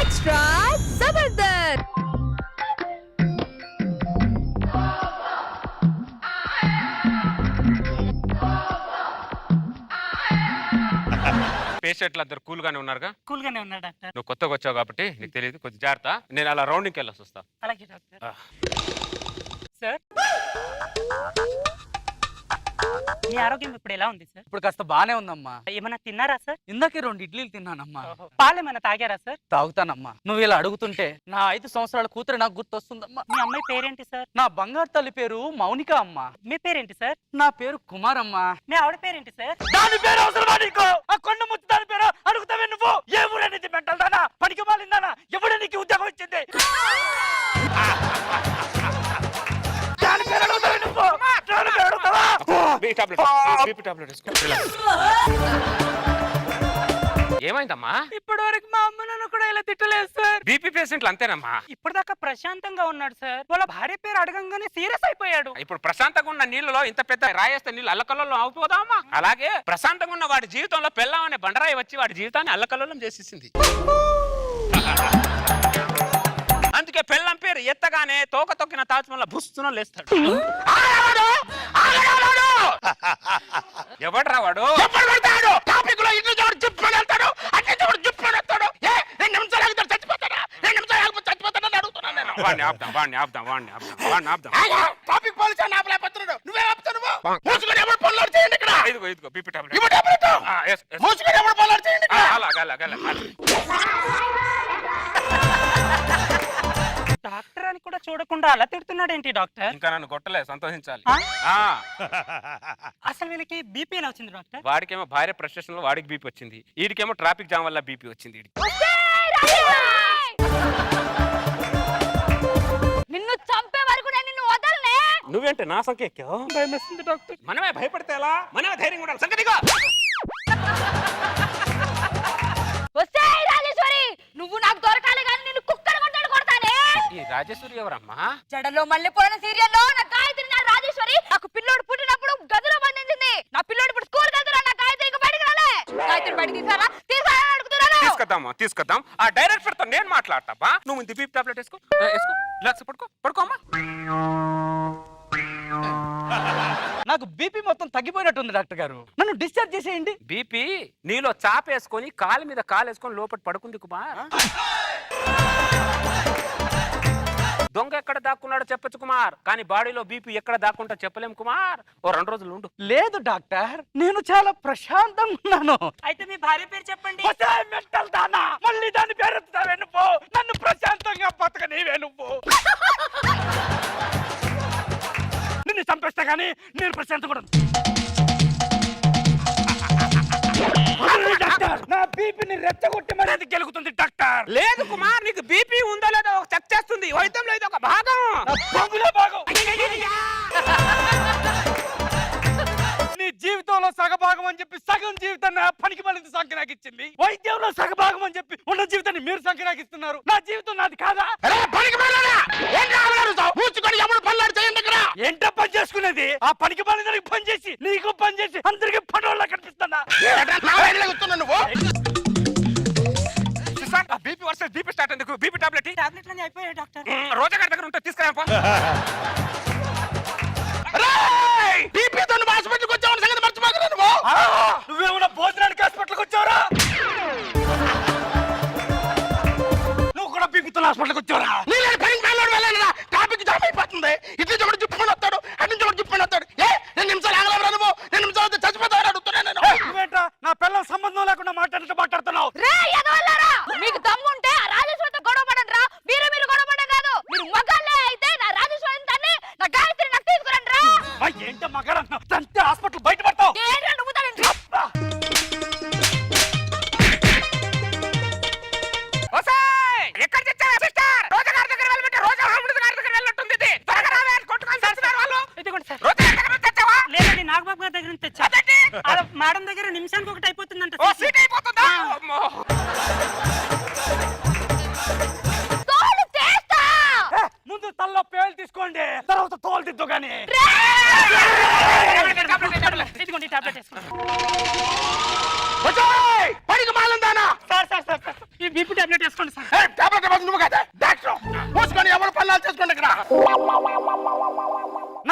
ఎక్స్ట్రా జబర్దస్త్. పేషెంట్లు అందరు కూల్ గానే ఉన్నారుగా? కూల్ గానే ఉన్నా డాక్టర్. నువ్వు కొత్తగా వచ్చావు కాబట్టి నీకు తెలియదు, కొంచెం జాగ్రత్త. నేను అలా రౌండింగ్కి వెళ్ళొసి వస్తా. అలాగే డాక్టర్. సార్, మీ ఆరోగ్యం ఇప్పుడు ఎలా ఉంది సార్? ఇప్పుడు కాస్త బానే ఉందమ్మా. ఏమన్నా తిన్నారా సార్? ఇందాకే 2 ఇడ్లీలు తిన్నానమ్మా. పాలేమన్నా తాగారా సార్? తాగుతానమ్మా. నువ్వు ఇలా అడుగుతుంటే నా 5 సంవత్సరాల కూతురు నాకు గుర్తొస్తుందమ్మా. మీ అమ్మాయి పేరేంటి సార్? నా బంగారు తల్లి పేరు మౌనిక అమ్మా. మీ పేరేంటి సార్? నా పేరు కుమార్ అమ్మా. మీ ఆవిడ పేరేంటి సార్? దాని పేరు అవసరమా నీకు? ఆ కొండ ముచ్చు దాని పేరు అడుగుతావే నువ్వు? ఏ ఊరనేది మెంటల్ దానా, పనికి మాలిందానా? ఎవడ నీకు ఉద్యోగం ఇచ్చింది? దాని పేరు అడుగుతావే నువ్వు? దాని పేరు అడుగుతావా? బీపీ టాబ్లెట్ వేసుకో. ఏమైందమ్మా? ఇప్పటి వరకు మా అమ్మ నన్ను కూడా ఇలా తిట్టలేదు సార్. బీపీ పేషెంట్లు అంతేనమ్మా. ఇప్పటిదాకా ప్రశాంతంగా ఉన్నాడు సార్. వాళ్ళ భార్య పేరు అడగంగానే సీరియస్ అయిపోయాడు. ఇప్పుడు ప్రశాంతంగా ఉన్న నీళ్ళలో ఇంత పెద్ద రాయేస్తే నీళ్ళు అల్లకల్లోలం అవుతుందామా? అలాగే ప్రశాంతంగా ఉన్న వాడి జీవితంలో పెళ్ళాం అనే బండరాయి వచ్చి వాడి జీవితాన్ని అల్లకల్లోలం చేసేసింది. అందుకే పెళ్ళం పేరు ఎత్తగానే తోక తొక్కిన తాచుమల్ల బుస్తున లేస్తాడు. ఎవడ్రా వాడు? టాపిక్ లో ఇటు చూడు జిప్పని వెళ్తాడు, అటు చూడు జిప్పని వస్తాడు. 2 నిమిషాలు ఆగితే చచ్చిపోతాడా? 2 నిమిషాలు ఆగితే చచ్చిపోతాడా అని అడుగుతున్నాను నేను. వాడిని ఆపుదాం. టాపిక్ పోలీసు అని ఆపలేకపోతున్నాడు. నువ్వే ఆపుతావు. నువ్వు మూసుకొని ఎవరు పనులు చేయండి ఇక్కడ. ఇదిగో బీపీ టాబ్లెట్. ఇవ్వు టాబ్లెట్. మూసుకొని ఎవరు పనులు చేయండి ఇక్కడ. అలాగే డాక్టర్ అని కూడా చూడకుండా అలా తిడుతున్నాడు ఏంటి డాక్టర్? ఇంకా నన్ను కొట్టలే, సంతోషించాలి. అసలు వీళ్ళకి బీపీ అని వచ్చింది డాక్టర్? వాడికేమో భార్య ఫ్రస్ట్రేషన్ లో వాడికి బీపీ వచ్చింది, వీడికేమో ట్రాఫిక్ జామ్ వల్ల బీపీ వచ్చింది. నిన్ను చంపే వరకు నేను నిన్ను వదలనే. నువ్వేంటే నా సంఖ్య ఎక్కావు? భయమేస్తుంది డాక్టర్. మనమే భయపడితే ఎలా? మనమే ధైర్యం ఉండాలి. సంగతిగా వస్తే రాజేశ్వరి, నువ్వు నాకు దొరకాలి కానీ నిన్ను కుక్కలు కొట్టాడు కొడతానే. ఈ రాజేశ్వరి ఎవరమ్మా? జడలో మల్లెపోయిన సీరియల్లో నా గాయత్రి నా రాజేశ్వరి. నాకు పిల్లోడు పుట్టినప్పుడు గదిలో బంధించింది. నా పిల్లోడు ఇప్పుడు స్కూల్ వెళ్తున్నా, నా గాయత్రికి బయటకు రాలే. గాయత్రి బయటకు తీసారా అడుగుతున్నాను. తీసుకొద్దాం. ఆ డైరెక్టర్ తో నేను మాట్లాడతావా? నువ్వు ముందు బీపీ టాబ్లెట్ వేసుకో. రిలాక్స్, పడుకోమ్మా. నాకు బీపీ మొత్తం తగ్గిపోయినట్టుంది డాక్టర్ గారు. నన్ను డిశ్చార్జ్ చేసేయండి. బీపీ నీలో చాపేసుకొని కాలు మీద కాలేసుకొని లోపల పడుకుంది కుమార్. దొంగ ఎక్కడ దాక్కున్నాడో చెప్పచ్చు కుమార్, కానీ బాడీలో బీపీ ఎక్కడ దాక్కుంటా చెప్పలేం కుమార్. ఓ 2 రోజులు ఉండు. లేదు డాక్టర్, నేను చాలా ప్రశాంతంగా ఉన్నాను. అయితే మీ భార్య పేరు చెప్పండి. మెంటల్ దానా, మళ్ళీ దాని పేరు ఎత్తుతావే నువ్వు. నన్ను ప్రశాంతంగా బతకనివే నువ్వు. నిన్ను చంపేస్తా గానీ నేను ప్రశాంతంగా ఉండను. డాక్టర్, నా బీపీని రెచ్చగొట్టి మరేది గెలుగుతుంది డాక్టర్. లేదు కుమార్, నీకు బీపీ ఉందో లేదో చెక్ చేస్తుంది. వైద్యంలో ఇది ఒక భాగం. నీ జీవితంలో సగభాగం అని చెప్పి సగం జీవితాన్ని పనికి మళ్ళీ సంఖ్య నాకు ఇచ్చింది. వైద్యంలో సగభాగం అని చెప్పి ఉన్న జీవితాన్ని మీరు సంఖ్య నాకు ఇస్తున్నారు. నా జీవితం నాది కాదా? ఏంటో పని చేసుకునేది? ఆ పనికి మళ్ళీ పని చేసి నీకు పని చేసి అందరికి పనుల్లో కనిపిస్తున్నా. బీపీ వర్సెస్ బీపీ స్టార్ట్ ఎందుకు? బీపీ టాబ్లెట్ టాబ్లెట్లన్నీ అయిపోయాయి డాక్టర్. రోజా గారి దగ్గర ఉంటే తీసుకురా. హాస్పిటల్కి వచ్చావు సంగతి మర్చిపోతున్నా నువ్వు. నువ్వేమన్నా భోజనానికి హాస్పిటల్కి వచ్చావరా? నువ్వు కూడా బీపీతో హాస్పిటల్కి వచ్చావరా? నేను పనికి వెళ్ళాను. ట్రాఫిక్ జామ్ అయిపోతుంది. ఇట్లా ఒకటి జిప్పుకొని వస్తాడు, అటు నుంచి ఒకటి జిప్పుకొని వస్తాడు. 2 నిమిషాలు ఆగలేవరా నువ్వు? 2 నిమిషాలు చచ్చిపోతావు అడుగుతున్నా నేను. నువ్వేంట్రా నా పిల్లల సంబంధం లేకుండా మాట్లాడుతున్నావు? మీకు దమ్ముంటే ఆ రాజేశ్వరితో గొడవ పడండి రా. మీరు గొడవ పడే కాదు, మీరు మగాళ్ళే అయితే నా రాజేశ్వరిని తన్ని నా గాయత్రి నాకు తీసుకురండి రా. ఏంట మగాడు తంతే హాస్పిటల్ బయట పడతావు. నువ్వు తనండి. ఎక్కడ తెచ్చారా సిస్టర్? రోజా గారి దగ్గర వెళ్ళమంటే రోజా అమృత గారి దగ్గర వెళ్ళట్టుంది. ఇది త్వరగా రావే, కొట్టుకొని చేస్తున్నారు వాళ్ళు. ఇదిగోండి సార్. రోజా గారి దగ్గర తెచ్చావా? లేదండి, నాగబాబు గారి దగ్గర నుంచి తెచ్చా. మేడం దగ్గర నిమిషానికి ఒకటి అయిపోతుందంట. ఓ సీట్ అయిపోతుందా? అమ్మో. ముందు తల్లో పేలు తీసుకోండి, తర్వాత తోలు తిద్దు గానీ. ఇదిగోండి టాబ్లెట్ వేసుకోండి. పనికి మాలందానా సార్ ఈ బీపీ టాబ్లెట్ వేసుకోండి సార్. టాబ్లెట్ నువ్వు కదా డాక్టర్. మూసుకొని ఎవరు పనులు చేసుకోండి ఇక్కడ.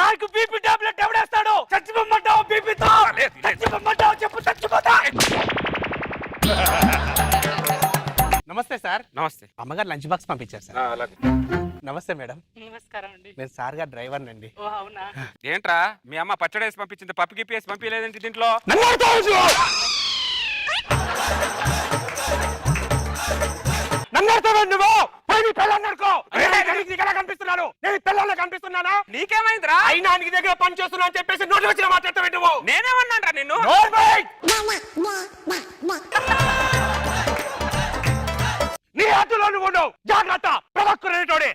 నాకు బీపీ టాబ్లెట్ ఎవడేస్తాడు? చచ్చిపోమ్మంటావు బీపీతో? చచ్చిపోమ్మంటావు చెప్పు, చచ్చిపోతా. నమస్తే సార్. నమస్తే. అమ్మగారు లంచ్ బాక్స్ పంపించారు సార్. అలాగే. నమస్తే మేడం. నమస్కారం అండి. నేను సార్ గారు డ్రైవర్ నండి. ఓ అవునా? ఏంట్రా మీ అమ్మ పచ్చడేసి పంపించింది, పప్పుకి పేసి పంపించలేదంటే దీంట్లో? కనిపిస్తున్నాను. నేను పిల్లల్లో కనిపిస్తున్నానా? నీకేమైందిరా? అయినా నీ దగ్గర పని చేస్తున్నా అని చెప్పేసి నోటి వచ్చిన మాట్లాడతావు నువ్వు. నేనేమన్నారా నిన్ను? నీ హద్దులో నువ్వు ఉండవు. జాగ్రత్త, ప్రవక్కు రేటోడే.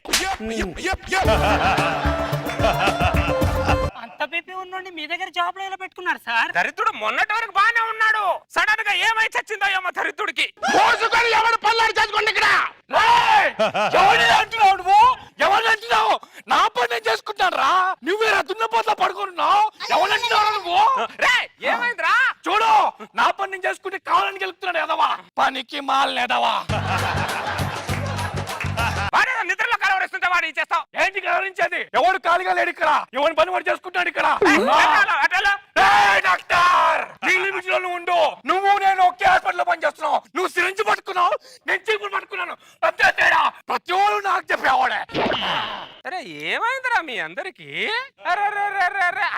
అంత బీపీ ఉండి మీ దగ్గర జాబ్ లో ఎలా పెట్టుకున్నారు సార్? దరిద్రుడు మొన్నటి వరకు బానే ఉన్నాడు, సడన్ గా ఏమై చచ్చిందో ఏమో దరిద్రుడికి. మోసుకొని ఎవడు పల్లాడు చేసుకోండి ఇక్కడ. ఎవరిని అంటున్నావు నువ్వు? ఎవరిని అంటున్నావు? నా పని నేను చేసుకుంటాను రా. నువ్వేరా దున్నపోతలా పడుకున్నావు? ఎవరిని అంటున్నావు నువ్వు? రే ఏమైందిరా? చూడు, నా పని నేను చేసుకుంటే కావాలని గెలుపుతున్నాడు ఎదవా, పనికి మాలని ఎదవా. వాడేదో నిద్రలో కలవరిస్తుంటే వాడు చేస్తావు. ఏంటి గమనించేది? ఎవడు ఖాళీగా లేడు ఇక్కడ, ఎవరి పని వాడు చేసుకుంటాడు ఇక్కడ. ఏయ్ డాక్టర్, నీ లిమిట్ లో నువ్వు ఉండు. నువ్వు నేను ఒకే హాస్పిటల్ లో పనిచేస్తున్నావు. నువ్వు సిరింజ్ పట్టుకున్నావు, నేను చీపులు పట్టుకున్నాను. అంతే తేడా. ప్రతి ఒళ్ళు నాకు చెప్పేవాడే. అరే ఏమైందిరా మీ అందరికి?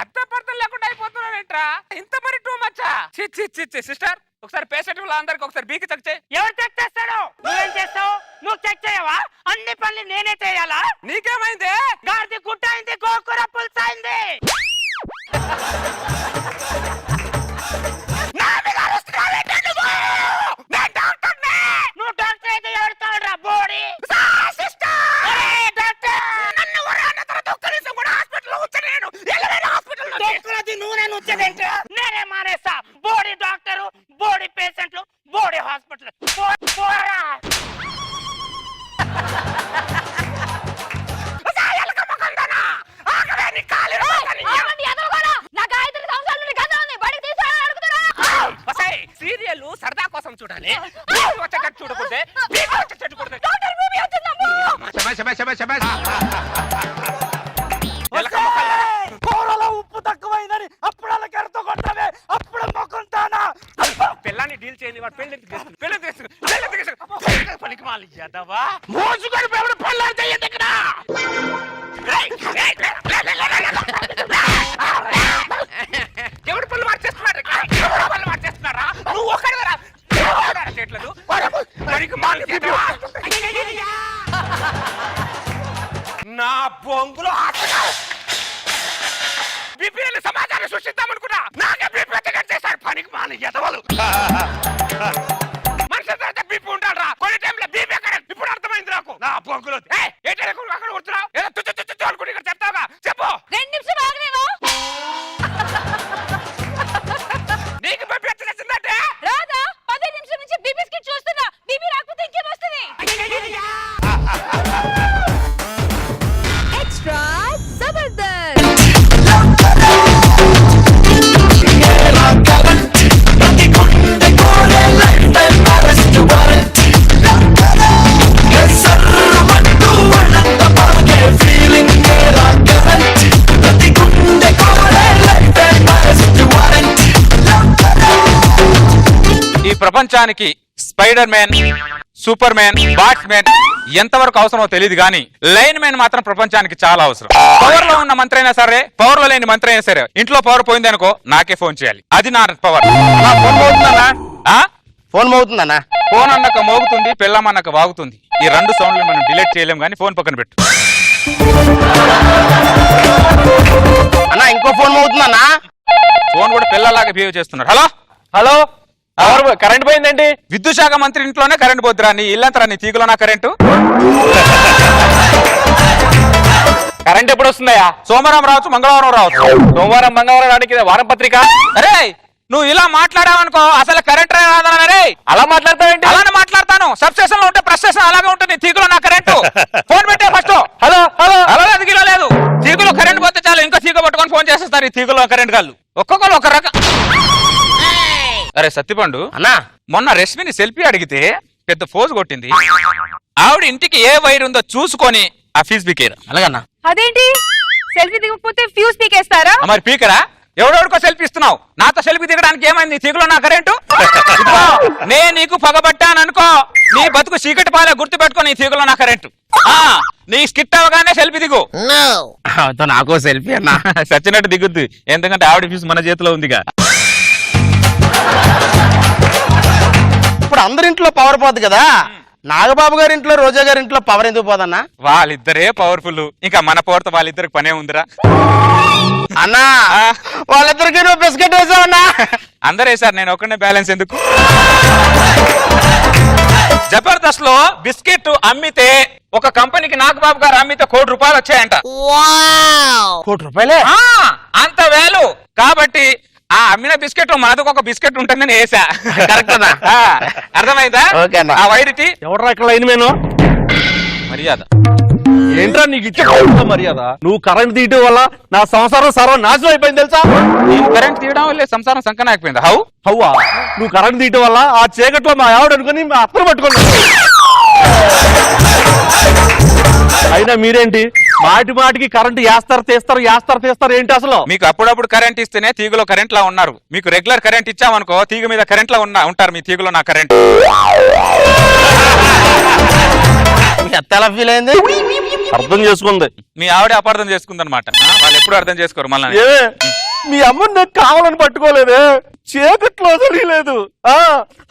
అర్థ పర్థం లేకుండా అయిపోతున్నారేంట్రా? ఇంత మరి టూ మచ్చా? సిస్టర్ ఒకసారి పేషెంట్ అందరికి ఒకసారి బీకి చెక్ చేయి. ఎవరు చెక్ చేస్తాడు? నువ్వేం చేస్తావు? నువ్వు చెక్ చేయవా? అన్ని పనులు నేనే చేయాలా? నీకేమైంది? గాడిది గుట్ట అయింది, గోకూర పులుసు అయింది. నువ్వు డాక్టర్ అయితే ఎవరుతాడురా బోడి? నేనే మానేస్తా. బోడి డాక్టరు, బోడి పేషెంట్లు, బోడి హాస్పిటల్. సీరియల్ సరదా కోసం చూడాలి, చూడకూడదే. కూరలో ఉప్పు తక్కువైందని అప్పుడల్లా కడుతూ కొట్టావే, అప్పుడు మొక్కుంటానా? పిల్లాన్ని డీల్ చేయని వాడు పెళ్లి పనికి మాలి చేద్దావా? మోసుకొని ఎవడు పల్లాడు చెయ్యండి ఇక్కడ. ఎవడు పనులు మార్చేస్తున్నాడు? పనులు మార్చేస్తున్నారా? నువ్వు ఒక్కడరా చేయట్లేదు. పనికి మాలి చేద్దావా? నా బొంగులో బీపీఎల్ సమాజాన్ని సృష్టిద్దామనుకున్నా, నాకే బీపీ చేశారు పనికి మాలి ఎదవలు. మనిషి తర్వాత బీపీ ఉంటాడరా, కొన్ని టైంలో బీపీ ఎక్కడ ఇప్పుడు అర్థమైంది నాకు. నా బొంగులో అక్కడ కొడుతున్నావు ఏదో తుచ్చు అనుకుంటే ఇక్కడ చెప్తావుగా చెప్పు. 2 నిమిషాలు ఆగలేవా? నీకు బీపీ ఎట్లా వచ్చిందంటే రాదా? 15 నిమిషాల నుంచి బీపీ స్కిట్ చూస్తున్నా. బీపీ రాకపోతే ఇంకేం వస్తుంది? ఎక్స్ట్రా జబర్దస్త్. ఈ ప్రపంచానికి Spider Man, Superman, Batman ఎంతవరకు అవసరమో తెలియదు కానీ లైన్ మ్యాన్ మాత్రం ప్రపంచానికి చాలా అవసరం. పవర్ లో ఉన్న మంత్రి అయినా సరే, పవర్ లో లేని మంత్రి అయినా సరే, ఇంట్లో పవర్ పోయింది అనుకో నాకే ఫోన్ చేయాలి. అది నా పవర్. నా ఫోన్ మోగుతుందన్నా? ఫోన్ మోగుతుందన్నా? ఫోన్ అన్నాక మోగుతుంది, పెళ్ళమన్నాక వాగుతుంది. ఈ 2 సౌండ్లు మనం డిలీట్ చేయలేం కానీ ఫోన్ పక్కన పెట్టు. అన్నా ఇంకో ఫోన్ మోగుతుందన్నా? ఫోన్ కూడా పిల్లలాగా బిహేవ్ చేస్తున్నారు. హలో హలో, కరెంట్ పోయిందండి. విద్యుత్ శాఖ మంత్రి ఇంట్లోనే కరెంట్ పోద్దురా, నీ ఇల్లంతరా నీ తీగులో నా కరెంటు. కరెంట్ ఎప్పుడు వస్తుందయ్యా? సోమవారం రావచ్చు, మంగళవారం రావచ్చు. సోమవారం మంగళవారం రానికి వారం పత్రిక. అరే నువ్వు ఇలా మాట్లాడావనుకో అసలు కరెంట్ రాదనరే. అలా మాట్లాడతావేంటి? అలానే మాట్లాడతాను. సబ్ స్టేషన్ లో ఉంటే ప్రెస్ స్టేషన్ అలాగే ఉంటుంది. తీగులో నా కరెంటు. ఫోన్ పెట్టే ఫస్ట్. Hello hello. అలా తీగులో లేదు. తీగులో కరెంట్ పోతే చాలు, ఇంకా తీగ పట్టుకొని ఫోన్ చేసేస్తారు ఈ తీగులో కరెంట్ కాళ్ళు. ఒక్కొక్కరు ఒక రకం. అరే సత్తిపండు అన్నా, మొన్న రష్మిని సెల్ఫీ అడిగితే పెద్ద ఫోజు కొట్టింది. ఆవిడ ఇంటికి ఏ వైర్ ఉందో చూసుకొని ఆ ఫీజు పీకేరు. అలాగన్నా? అదేంటి సెల్ఫీ దిగకపోతే ఫ్యూజ్ పీకేస్తారా? మరి పీకరా? ఎవడెవడికో సెల్ఫీ ఇస్తున్నావు, నాతో సెల్ఫీ దిగడానికి ఏమైంది? తీగులో నా కరెంటు. నేను నీకు పగబట్టాననుకో నీ బతుకు చీకటి పాలే, గుర్తు పెట్టుకో నీ తీగులో నా కరెంటు. నీ స్కిట్ అవగానే సెల్ఫీ దిగు. నాకు సెల్ఫీ అన్నా. సచ్చినట్టు దిగుద్ది, ఎందుకంటే ఆవిడ ఫీజు మన చేతిలో ఉందిగా. ఇప్పుడు అందరింట్లో పవర్ పోద్ది కదా, నాగబాబు గారి ఇంట్లో, రోజా గారి ఇంట్లో పవర్ ఎందుకు పోదన్నా? వాళ్ళిద్దరే పవర్ఫుల్, ఇంకా మన పవర్తో వాళ్ళిద్దరికి పనే ఉందిరా. అన్నా వాళ్ళిద్దరికి నువ్వు బిస్కెట్ వేసావు అన్నా. అందరూ వేసారు, నేను ఒక్కనే బ్యాలెన్స్ ఎందుకు? జబర్దస్త్ లో బిస్కెట్ అమ్మితే ఒక కంపెనీకి నాగబాబు గారు అమ్మితే ₹1 కోటి వచ్చాయంట. ₹1 కోటి? అంత వేలు కాబట్టి ఆ అమ్మిన బిస్కెట్ మనకు ఒక బిస్కెట్ ఉంటుందని వేసా. కరెక్టేనా? అర్థమైందా? ఓకే అన్న. ఆ వైరుటి ఎవడరా ఇక్కడ లైన్ మేను? మర్యాద. ఏంట్రా నీకు ఇచ్చే మర్యాద? నువ్వు కరెంట్ తీయటం వల్ల నా సంసారం సర్వం నాశనం అయిపోయింది తెలుసా? నేను కరెంట్ తీయడం వల్లే సంసారం సంకన అయిపోయింది. హౌ హవ్వా, నువ్వు కరెంట్ తీయటం వల్ల ఆ చీకట్లో మా ఆవిడ అనుకుని మా అత్తను పట్టుకున్నాను. అయినా మీరేంటి మాటి మాటికి కరెంట్ వేస్తారు తీస్తారు ఏంటి అసలు? మీకు అప్పుడప్పుడు కరెంట్ ఇస్తేనే తీగలో కరెంట్ లా ఉన్నారు. మీకు రెగ్యులర్ కరెంట్ ఇచ్చామనుకో తీగ మీద కరెంట్ లా ఉంటారు. మీ తీగలో నా కరెంట్. ఎలా ఫీల్ అయింది? అర్థం చేసుకుంది. మీ ఆవిడ అపార్థం చేసుకుందనమాట. వాళ్ళు ఎప్పుడు అర్థం చేసుకోరు మళ్ళీ. ఏమే మీ అమ్మని నాకు కావాలని పట్టుకోలేదే, చీకట్లో తెలియలేదు.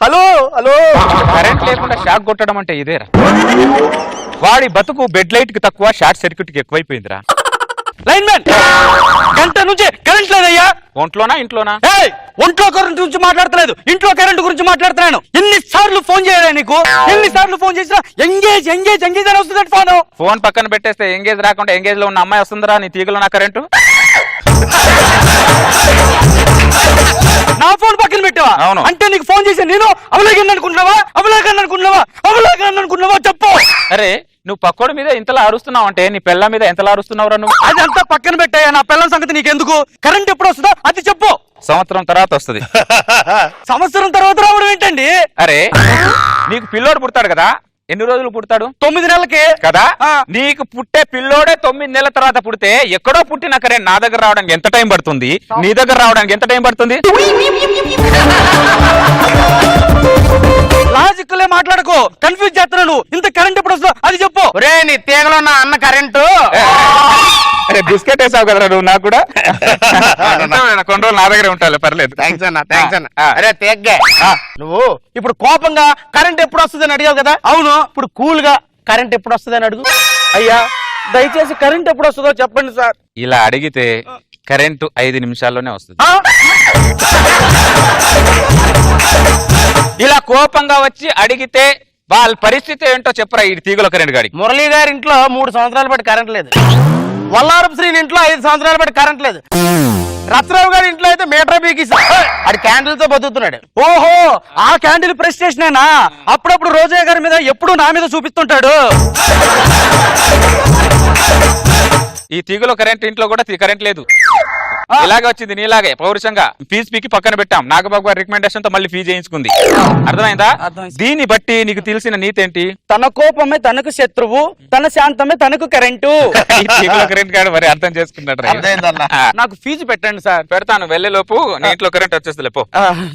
హలో హలో, కరెంట్ లేకుండా షాక్ కొట్టడం అంటే ఇదేరా. వాడి బతుకు బెడ్ లైట్ కి తక్కువ, షార్ట్ సర్క్యూట్ కి ఎక్కువైపోయిందిరా. లైన్ మ్యాన్, గంట నుంచి కరెంట్ లేదయ్యా. ఒంట్లోనా ఇంట్లోనా? ఏయ్, ఒంట్లో కరెంట్ గురించి మాట్లాడతలేదు, ఇంట్లో కరెంట్ గురించి మాట్లాడుతున్నాను. ఎన్నిసార్లు ఫోన్ చేయాలి నీకు? ఎన్నిసార్లు ఫోన్ చేసినా ఎంగేజ్ ఎంగేజ్ ఎంగేజ్ అని వస్తుంది ఫోన్. ఫోన్ పక్కన పెట్టేస్తే ఎంగేజ్ రాకుండా ఎంగేజ్ లో ఉన్న అమ్మాయి వస్తుందిరా నీ తీగలో నా కరెంటు. నా ఫోన్ పక్కన పెట్టావా? అవును. అంటే నీకు ఫోన్ చేసి నేను అవలేగని అనుకున్నావా చెప్పు. అరే నువ్వు పక్కోడి మీద ఇంతలా అరుస్తున్నావు అంటే నీ పిల్ల మీద ఎంతలా అరుస్తున్నావురా నువ్వు? అదంతా పక్కన పెట్టాయా, నా పిల్లల సంగతి నీకెందుకు? కరెంట్ ఎప్పుడు వస్తుందో అది చెప్పు. సంవత్సరం తర్వాత వస్తుంది. సంవత్సరం తర్వాత రావడం ఏంటండి? అరే నీకు పిల్లోడు పుడతాడు కదా, ఎన్ని రోజులు పుడతాడు? 9 నెలలకి కదా. నీకు పుట్టే పిల్లోడే 9 నెలల తర్వాత పుడితే ఎక్కడో పుట్టిన కరెంట్ నా దగ్గర రావడానికి ఎంత టైం పడుతుంది? నీ దగ్గర రావడానికి ఎంత టైం పడుతుంది? లాజికలే మాట్లాడకు, కన్ఫ్యూజ్ చేస్తున్నాను. ఇంత కరెంట్ ఎప్పుడు వస్తుందో అది చెప్పు. ఒరే నీ తీగలో ఉన్న అన్న కరెంటు. అరే బిస్కెట్ వేసావు కదరా నువ్వు నాకు కూడా. కొన్ని రోజులు నా దగ్గరే ఉంటాను, పర్లేదు. థ్యాంక్స్ అన్న, థ్యాంక్స్ అన్న. ఆ. అరే తేగ్గా, నువ్వు ఇప్పుడు కోపంగా కరెంట్ ఎప్పుడు వస్తుందని అడిగావు కదా. అవును. ఇప్పుడు కూల్ గా కరెంట్ ఎప్పుడు వస్తుందని అడుగు. అయ్యా దయచేసి కరెంట్ ఎప్పుడు వస్తుందో చెప్పండి సార్. ఇలా అడిగితే కరెంటు 5 నిమిషాల్లోనే వస్తుంది. ఇలా కోపంగా వచ్చి అడిగితే వాళ్ళ పరిస్థితి ఏంటో చెప్పరా ఈ తీగల కరెంట్ గాడి. మురళీ గారి ఇంట్లో 3 సంవత్సరాలు బట్టి కరెంట్ లేదు. వల్లారపు శ్రీని ఇంట్లో 5 సంవత్సరాలు బట్టి కరెంట్ లేదు. రత్రావు గారి ఇంట్లో అయితే మీటర్ బీకిసా అది క్యాండిల్ తో బతుకుతున్నాడు. ఓహో, ఆ క్యాండిల్ ప్రెస్టేషనేనా? అప్పుడప్పుడు రోజయ్య గారి మీద ఎప్పుడు నా మీద చూపిస్తుంటాడు. ఈ తీగలో కరెంట్ ఇంట్లో కూడా కరెంట్ లేదు. ఇలాగే వచ్చింది నీలాగే పౌరుషంగా ఫీజు పీకి పక్కన పెట్టాం. నాగబాబు గారి రికమెండేషన్ తో మళ్ళీ ఫీజు చేయించుకుంది. అర్థమైందా? దీన్ని బట్టి నీకు తెలిసిన నీతి ఏంటి? తన కోపమే తనకు శత్రువు, తన శాంతమే తనకు కరెంటు. ఈ తీగలో కరెంట్ గాడు మరి అర్థం చేసుకున్నాడు. నాకు ఫీజు పెట్టండి సార్. పెడతాను, వెళ్లే లోపు నీ ఇంట్లో కరెంట్ వచ్చేస్తుంది లేపో.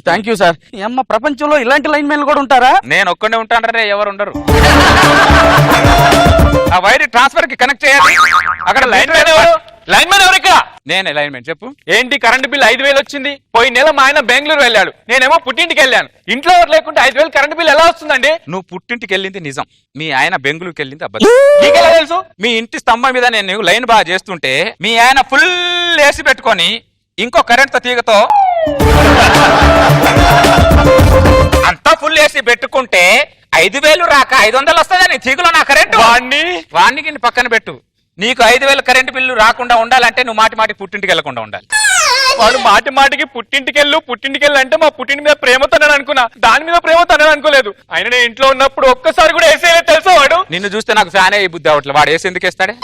Thank you sir. అమ్మ, ప్రపంచంలో ఇలాంటి లైన్ మెన్లు కూడా ఉంటారా? నేను ఒక్కడే ఉంటానరే, ఎవరు ఉండరు. ఆ వైర్ ట్రాన్స్ఫర్ కి కనెక్ట్ చేయాలి. అక్కడ లైన్ మ్యాన్ ఎవరు? లైన్ మ్యాన్ ఎవరు ఇక్కడ? నేనే లైన్ మ్యాన్. చెప్పు. ఏంటి కరెంట్ బిల్ 5,000 వచ్చింది? పోయిన నెల మా ఆయన బెంగళూరు వెళ్ళాడు, నేనేమో పుట్టింటికి వెళ్ళాను. ఇంట్లో ఎవరు లేకుంటే 5,000 కరెంట్ బిల్ ఎలా వస్తుందండి? నువ్వు పుట్టింటికి వెళ్ళింది నిజం, మీ ఆయన బెంగళూరుకి వెళ్ళింది అబద్ధం. నీకెలా తెలుసు? మీ ఇంటి స్తంభం మీద నేను లైన్ బాగా చేస్తుంటే మీ ఆయన ఫుల్ ఏసీ పెట్టుకొని ఇంకో కరెంట్ తీగతో అంతా ఫుల్ ఏసీ పెట్టుకుంటే 5,000 రాక 500 వస్తుందని తీగలో నా కరెంటు. వాడిని పక్కన పెట్టు. నీకు 5,000 కరెంట్ బిల్లు రాకుండా ఉండాలంటే నువ్వు మాటి మాటికి పుట్టింటికి వెళ్లకుండా ఉండాలి. వాడు మాటి మాటికి పుట్టింటికెళ్ళు అంటే మా పుట్టింటి మీద ప్రేమతో నేను అనుకున్నా, దాని మీద ప్రేమతో నేను అనుకోలేదు. ఆయన నేను ఇంట్లో ఉన్నప్పుడు ఒక్కసారి కూడా వేసేయలేదు తెలుసా వాడు. నిన్ను చూస్తే నాకు ఫ్యాన్ అయ్యి బుద్ధి అవట్లేదు. వాడు వేసి ఎందుకు వేస్తాడే?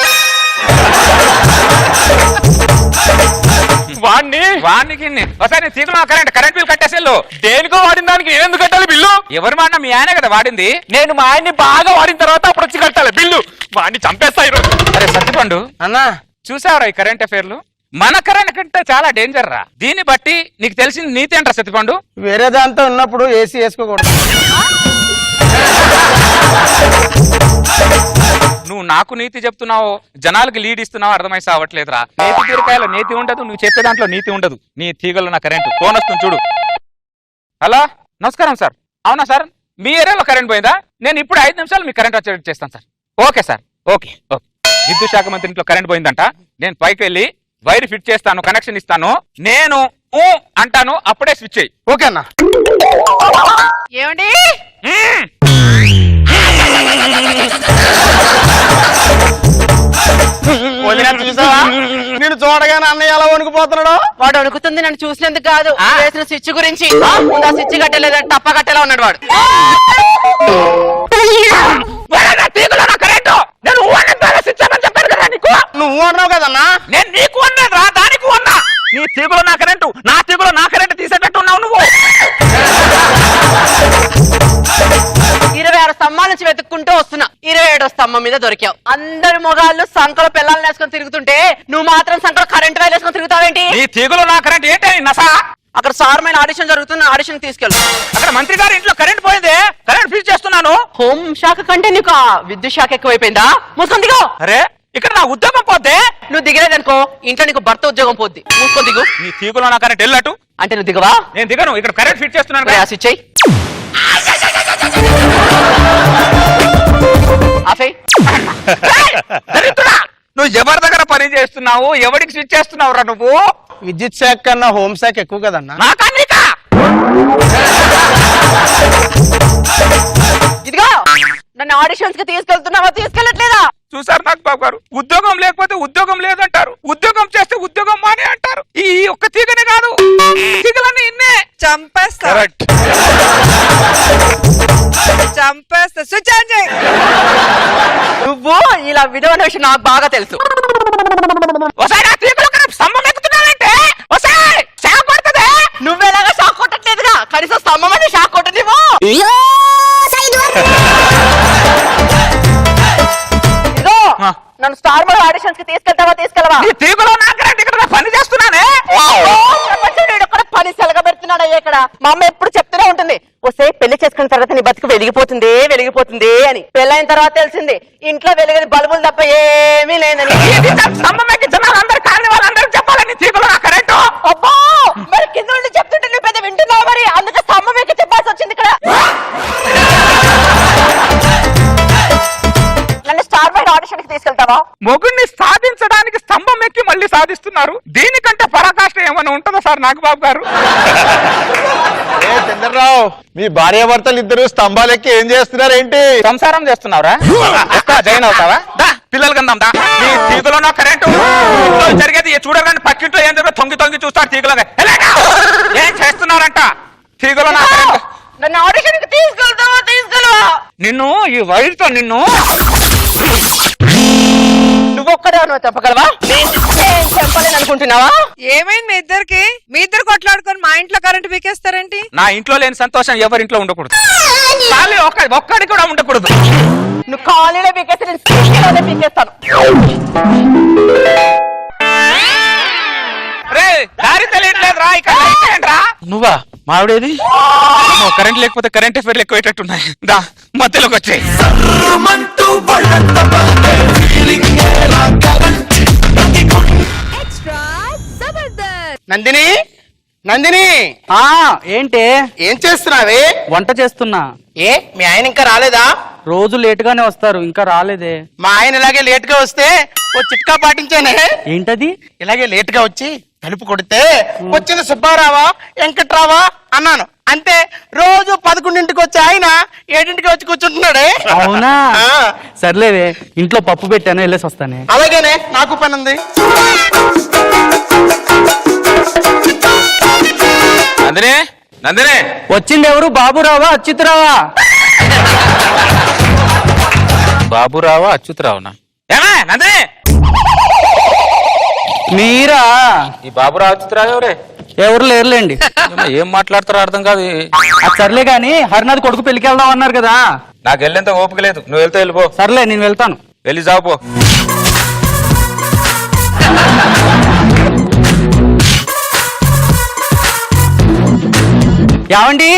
వాడికి ఒకసారి తీగలో కరెంట్ బిల్ కట్టేసేళ్ళు. దేనికో వాడిన దానికి ఎందుకు కట్టాలి బిల్లు? ఎవరు మాట? మీ ఆయనే కదా వాడింది. నేను మా ఆయన్ని బాగా వాడిన తర్వాత అప్పుడు వచ్చి కట్టాలి బిల్లు. వాడిని చంపేస్తా ఈరోజు. అరే సత్తిపండు అన్నా, చూసావరా ఈ కరెంట్ అఫైర్లు? మన కరెంట్ కంటే చాలా డేంజర్ రా. దీన్ని బట్టి నీకు తెలిసిన నీతి ఏంట్రా సత్తిపండు? వేరే దాంతో ఉన్నప్పుడు ఏసీ వేసుకోకూడదు. నువ్వు నాకు నీతి చెప్తున్నావు, జనాలకి లీడ్ ఇస్తున్నావు, అర్థమై సావట్లేదురా. నేతి తీరకాయలో నీతి ఉండదు, నువ్వు చెప్పే దాంట్లో నీతి ఉండదు. నీ తీగలో నా కరెంటు ఫోన్ వస్తుంది చూడు. హలో, నమస్కారం సార్. అవునా సార్, మీ ఏరియాలో కరెంట్ పోయిందా? నేను ఇప్పుడు 5 నిమిషాలు మీ కరెంట్ వచ్చేటట్టు చేస్తాను సార్. Okay sir, okay. విద్యుత్ శాఖ మంత్రి ఇంట్లో కరెంట్ పోయిందంట. నేను పైకి వెళ్ళి వైర్ ఫిట్ చేస్తాను, కనెక్షన్ ఇస్తాను. నేను అంటాను, అప్పుడే స్విచ్ అయ్యి. ఓకే అన్న. ఏమండి? చూసావా, నేను చూడగానే అన్నయ్య ఎలా వణికిపోతున్నాడు. వాడు వణుకుతుంది నన్ను చూసినందుకు కాదు, వేసిన స్విచ్ గురించి. ముందు ఆ స్విచ్ కట్టలేదని టప్ప కట్టేలా ఉన్నాడు వాడు. నువ్వు అన్నావు కదన్నా. నేను నీకు అన్నాను రా, దానికి అన్నా. నీ తీగులో నా కరెంటు, నా తీగులో నా కరెంటు తీసేటట్టు ఉన్నావు నువ్వు. 26 స్తంభాల నుంచి వెతుక్కుంటూ వస్తున్నా, 27వ స్తంభం మీద దొరికావు. అందరి మొగాళ్ళు సంకలో పిల్లల్ని వేసుకొని తిరుగుతుంటే నువ్వు మాత్రం సంకలో కరెంట్ వైర్ వేసుకొని తిరుగుతావేంటి? నీ తీగులో నా కరెంట్ ఏంటి నసా? అక్కడ సారమైన ఆడిషన్ జరుగుతున్న ఆడిషన్ తీసుకెళ్ళు. అక్కడ మంత్రి గారి ఇంట్లో కరెంట్ పోయింది, కరెంట్ ఫీజ్ చేస్తున్నాను. హోం శాఖ కంటే నీకు ఆ విద్యుత్ శాఖ ఎక్కువైపోయిందా? మూసుకొని దిగు. అరే ఇక్కడ నా ఉద్యోగం పోతే నువ్వు దిగలేదనుకో ఇంట్లో నీకు భర్త ఉద్యోగం పోద్ది. మూసుకొని దిగు. నీ తీగులో నా కరెంట్ వెళ్ళట్టు. అంటే నువ్వు దిగవా? నేను దిగను, ఇక్కడ కరెంట్ ఫిట్ చేస్తున్నాను కదా. స్విచ్ చెయ్యి. ఆఫేయ్. దరిద్రుడా! నువ్వు ఎవరి దగ్గర పని చేస్తున్నావు, ఎవరికి స్విచ్ చేస్తున్నావు రా నువ్వు? విద్యుత్ శాఖ కన్నా హోం శాఖ ఎక్కువ కదన్నా. నాకా నీకా? ఇదిగో నన్ను ఆడిషన్స్ కి తీసుకెళ్తున్నావా, తీసుకెళ్ళట్లేదా? చూసారు నాకు బాబు గారు, ఉద్యోగం లేకపోతే ఉద్యోగం లేదంటారు, ఉద్యోగం చేస్తే ఉద్యోగం మానే అంటారు. ఈ ఒక్క తీగనే కాదు, తీగలన్నీ ఇన్నే. చంపేస్తా కరెక్ట్. చంపేస్తా. స్విచ్ ఆన్ చేయి. నువ్వు ఇలా విధమైన విషయం నాకు బాగా తెలుసు. ఒకసారి ఆ తీగలో కన్నా స్తంభం ఎక్కుతున్నానంటే ఒకసారి షాక్ కొడుతుంది. నువ్వెలాగా షాక్ కొట్టట్లేదుగా, కనీసం స్తంభం అని షాక్ కొట్టనివ్వు. ఇదిగో నన్ను స్టార్ బాయ్ ఆడిషన్స్ కి తీసుకెళ్తావా, తీసుకెళ్ళవా? ఈ తీగలో నా కరెంట్ ఇక్కడ పని చేస్తున్నానే. పని సెలగ పెడుతున్నాడు ఇక్కడ. మా అమ్మ ఎప్పుడు చెప్తూనే ఉంటుంది, వస్తే పెళ్లి చేసుకున్న తర్వాత నీ బతుకు వెలిగిపోతుంది వెలిగిపోతుంది అని. పెళ్ళైన తర్వాత తెలిసింది ఇంట్లో వెలిగిన బల్బులు తప్ప ఏమీ లేదని. స్తంభం ఎక్కి జనాలు అందరు కాని వాళ్ళందరూ చెప్పాలని తీగలో నా కరెంటు. అబ్బో మరి కింద నుండి చెప్తుంటే నువ్వు పెద్ద వింటున్నావు, మరి అందుకే స్తంభం ఎక్కి చెప్పాల్సి వచ్చింది ఇక్కడ. నన్ను స్టార్ బాయ్ ఆడిషన్ కి తీసుకెళ్తావా? మొగుడిని సాధించడానికి స్తంభం ఎక్కి మళ్ళీ సాధిస్తున్నారు. దీనికంటే పరాకాష్ట ఏమైనా ఉంటుందా సార్ నాగబాబు గారు? చంద్రరావు, మీ భార్యాభర్తలు ఇద్దరు స్తంభాలెక్కి ఏం చేస్తున్నారు ఏంటి? సంసారం చేస్తున్నావురా? జైన్ అవుతావా? దా పిల్లలు కందాం దా. నీ తీగలో నా కరెంటు ఇంట్లో జరిగేది చూడగానే పక్కింట్లో ఏం జరిగే తొంగి తొంగి చూస్తారు తీగలో. ఏం చేస్తున్నారంట తీగలో నా కరెంటు? నన్ను ఆడిషన్ కి తీసుకెళ్తావా, తీసుకెళ్ళవా? నిన్ను ఈ వైర్ తో నిన్ను నువ్వొక్కడే నువ్వు చెప్పగలవా? నేను చెప్పలేను అనుకుంటున్నావా? ఏమైంది మీ ఇద్దరికి? మీ ఇద్దరు కొట్లాడుకొని మా ఇంట్లో కరెంట్ పీకేస్తారేంటి? నా ఇంట్లో లేని సంతోషం ఎవరింట్లో ఉండకూడదు, ఒక్కడి కూడా ఉండకూడదు. నువ్వు కాలనీలో పీకేస్తే నేను సిటీలోనే పీకేస్తాను. రే దారి తెలియట్లేదు రా, ఇక్కడ లైట్ వేయండి రా. నువ్వా మావిడేది? కరెంట్ లేకపోతే కరెంట్ ఎఫైర్లు ఎక్కువేటట్టున్నాయి. దా మధ్యలోకి వచ్చాయి. నందిని, నందిని, ఏంటే? ఏం చేస్తున్నావే? వంట చేస్తున్నా. ఏ మీ ఆయన ఇంకా రాలేదా? రోజు లేట్ గానే వస్తారు, ఇంకా రాలేదే. మా ఆయన ఇలాగే లేట్ గా వస్తే ఓ చిట్కా పాటించానే. ఏంటది? ఇలాగే లేట్ గా వచ్చి తలుపు కొడితే వచ్చిన సుబ్బారావా వెంకట్రావా అన్నాను అంతే. రోజు 11ంటికి వచ్చి ఆయన 7ంటికి వచ్చి కూర్చుంటున్నాడే. అవునా? ఆ. సర్లేవే, ఇంట్లో పప్పు పెట్టాను, వెళ్ళేసి వస్తానే. అలాగేనే, నాకు పని ఉంది. నందిని, నందిని, వచ్చింది ఎవరు? బాబురావా అచ్యుతరావా? బాబురావా అచ్యుతరావునా? ఏమే నందిని, మీరా? ఈ బాబురావు అచ్యుతరావు ఎవరే? ఎవరు లేరులేండి. ఏం మాట్లాడతారో అర్థం కాదు. అది సర్లే గాని హరినాథ్ కొడుకు పెళ్లికి వెళ్దాం అన్నారు కదా. నాకు వెళ్ళేంత ఓపిక లేదు, నువ్వు వెళ్తే వెళ్ళిపో. సర్లే నేను వెళ్తాను. వెళ్ళి జావుపో. యావండి,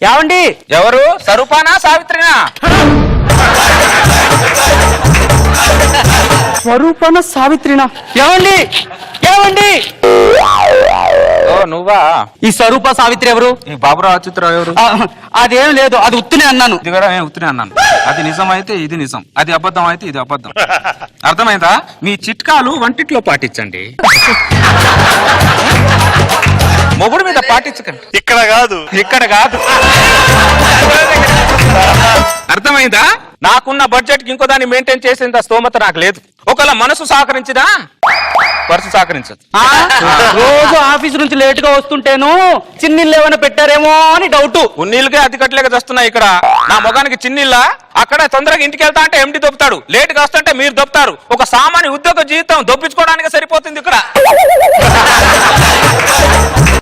యావండి. ఎవరు? స్వరూపానా సావిత్రినా? స్వరూపన సావిత్రినా? ఏమండి, ఏమండి? ఓ నువ్వా? ఈ స్వరూప సావిత్రి ఎవరు? ఈ బాబురావు అచ్యుతరావు ఎవరు? అదేం లేదు, అది ఉత్తునే అన్నాను. ఇది కూడా నేను ఉత్తరే అన్నాను. అది నిజం అయితే ఇది నిజం, అది అబద్ధం అయితే ఇది అబద్ధం. అర్థమైందా? మీ చిట్కాలు వంటిట్లో పాటించండి, మొగుడు మీద పాటించకండి. ఇక్కడ కాదు. ఇక్కడ కాదు. అర్థమైందా? నాకున్న బడ్జెట్ కి ఇంకో దాన్ని మెయింటైన్ చేసేంత స్తోమత నాకు లేదు. ఒకవేళ మనసు సహకరించినా పర్సు సహకరించదు. రోజు ఆఫీస్ నుంచి లేట్ గా వస్తుంటేను చిన్నిళ్ళు ఏమైనా పెట్టారేమో అని డౌట్. ఉన్నీళ్ళకే అతి కట్టలేక వస్తున్నాయి ఇక్కడ. నా మొగానికి చిన్నిళ్ళ అక్కడ తొందరగా ఇంటికి వెళ్తా అంటే ఎండి దొప్పుతాడు, లేట్ గా వస్తుంటే మీరు దొప్పుతారు. ఒక సామాన్య ఉద్యోగ జీవితం దొప్పించుకోవడానికి సరిపోతుంది ఇక్కడ.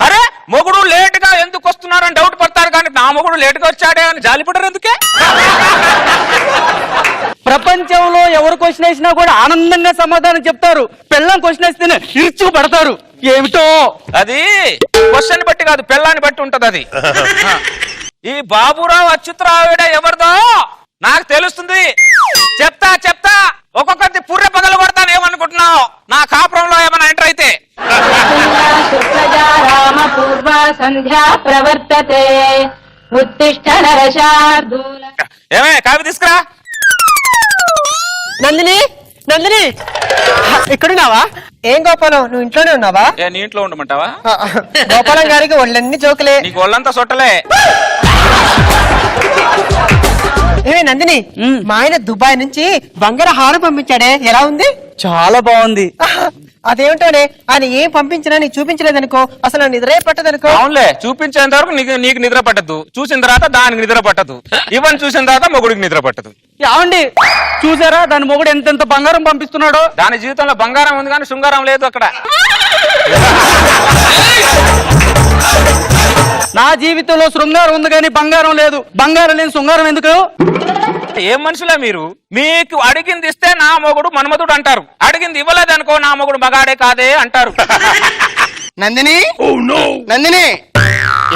అరే మొగుడు లేట్ గా ఎందుకు వస్తున్నారని డౌట్ పడతారు, కానీ నా మొగుడు లేట్ గా వచ్చాడే అని జాలిపడరు ఎందుకే? ప్రపంచంలో ఎవరు క్వశ్చన్ వేసినా కూడా ఆనందంగా సమాధానం చెప్తారు. పెళ్ళం క్వశ్చన్ వేస్తేనే ఇరుచుకు పడతారు. ఏమిటో అది క్వశ్చన్ బట్టి కాదు, పెళ్ళాన్ని బట్టి ఉంటది అది. ఈ బాబురావు అచ్యుతరావిడ ఎవరిదో నాకు తెలుస్తుంది. చెప్తా చెప్తా ఒక్కొక్కటి పుర్రె పగలు కొడతాను. ఏమనుకుంటున్నావు? నా కాపురంలో ఏమైనా ఎంటర్ అయితే ఏమే కావి తీసుకురా. నందిని, నందిని ఎక్కడున్నావా? ఏం గోపాలం, నువ్వు ఇంట్లోనే ఉన్నావా? నీ ఇంట్లో ఉండమంటావా? గోపాలం గారికి ఒళ్ళన్నీ జోకులే. నీకు ఒళ్ళంతా సొట్టలే. ఏమే నందిని, మా ఆయన దుబాయ్ నుంచి బంగారు హారం పంపించాడే, ఎలా ఉంది? చాలా బాగుంది. అదేమిటోనే, ఆయన ఏం పంపించినా నీకు చూపించలేదనుకో, అసలు నిద్రే పట్టదనుకో. అవునులే, చూపించేంత వరకు నీకు నిద్ర పట్టదు, చూసిన తర్వాత దానికి నిద్ర పట్టదు, ఇవన్నీ చూసిన తర్వాత మొగుడికి నిద్ర పట్టదు. ఏమండి చూసారా దాని మొగుడు ఎంతెంత బంగారం పంపిస్తున్నాడో? దాని జీవితంలో బంగారం ఉంది కానీ శృంగారం లేదు అక్కడ. నా జీవితంలో శృంగారం ఉంది కానీ బంగారం లేదు. బంగారం లేని శృంగారం ఎందుకు? ఏం మనుషులే మీరు? మీకు అడిగింది ఇస్తే నా మొగుడు మన్మధుడు అంటారు, అడిగింది ఇవ్వలేదు అనుకో నా మొగుడు మగాడే కాదే అంటారు. నందిని, నందిని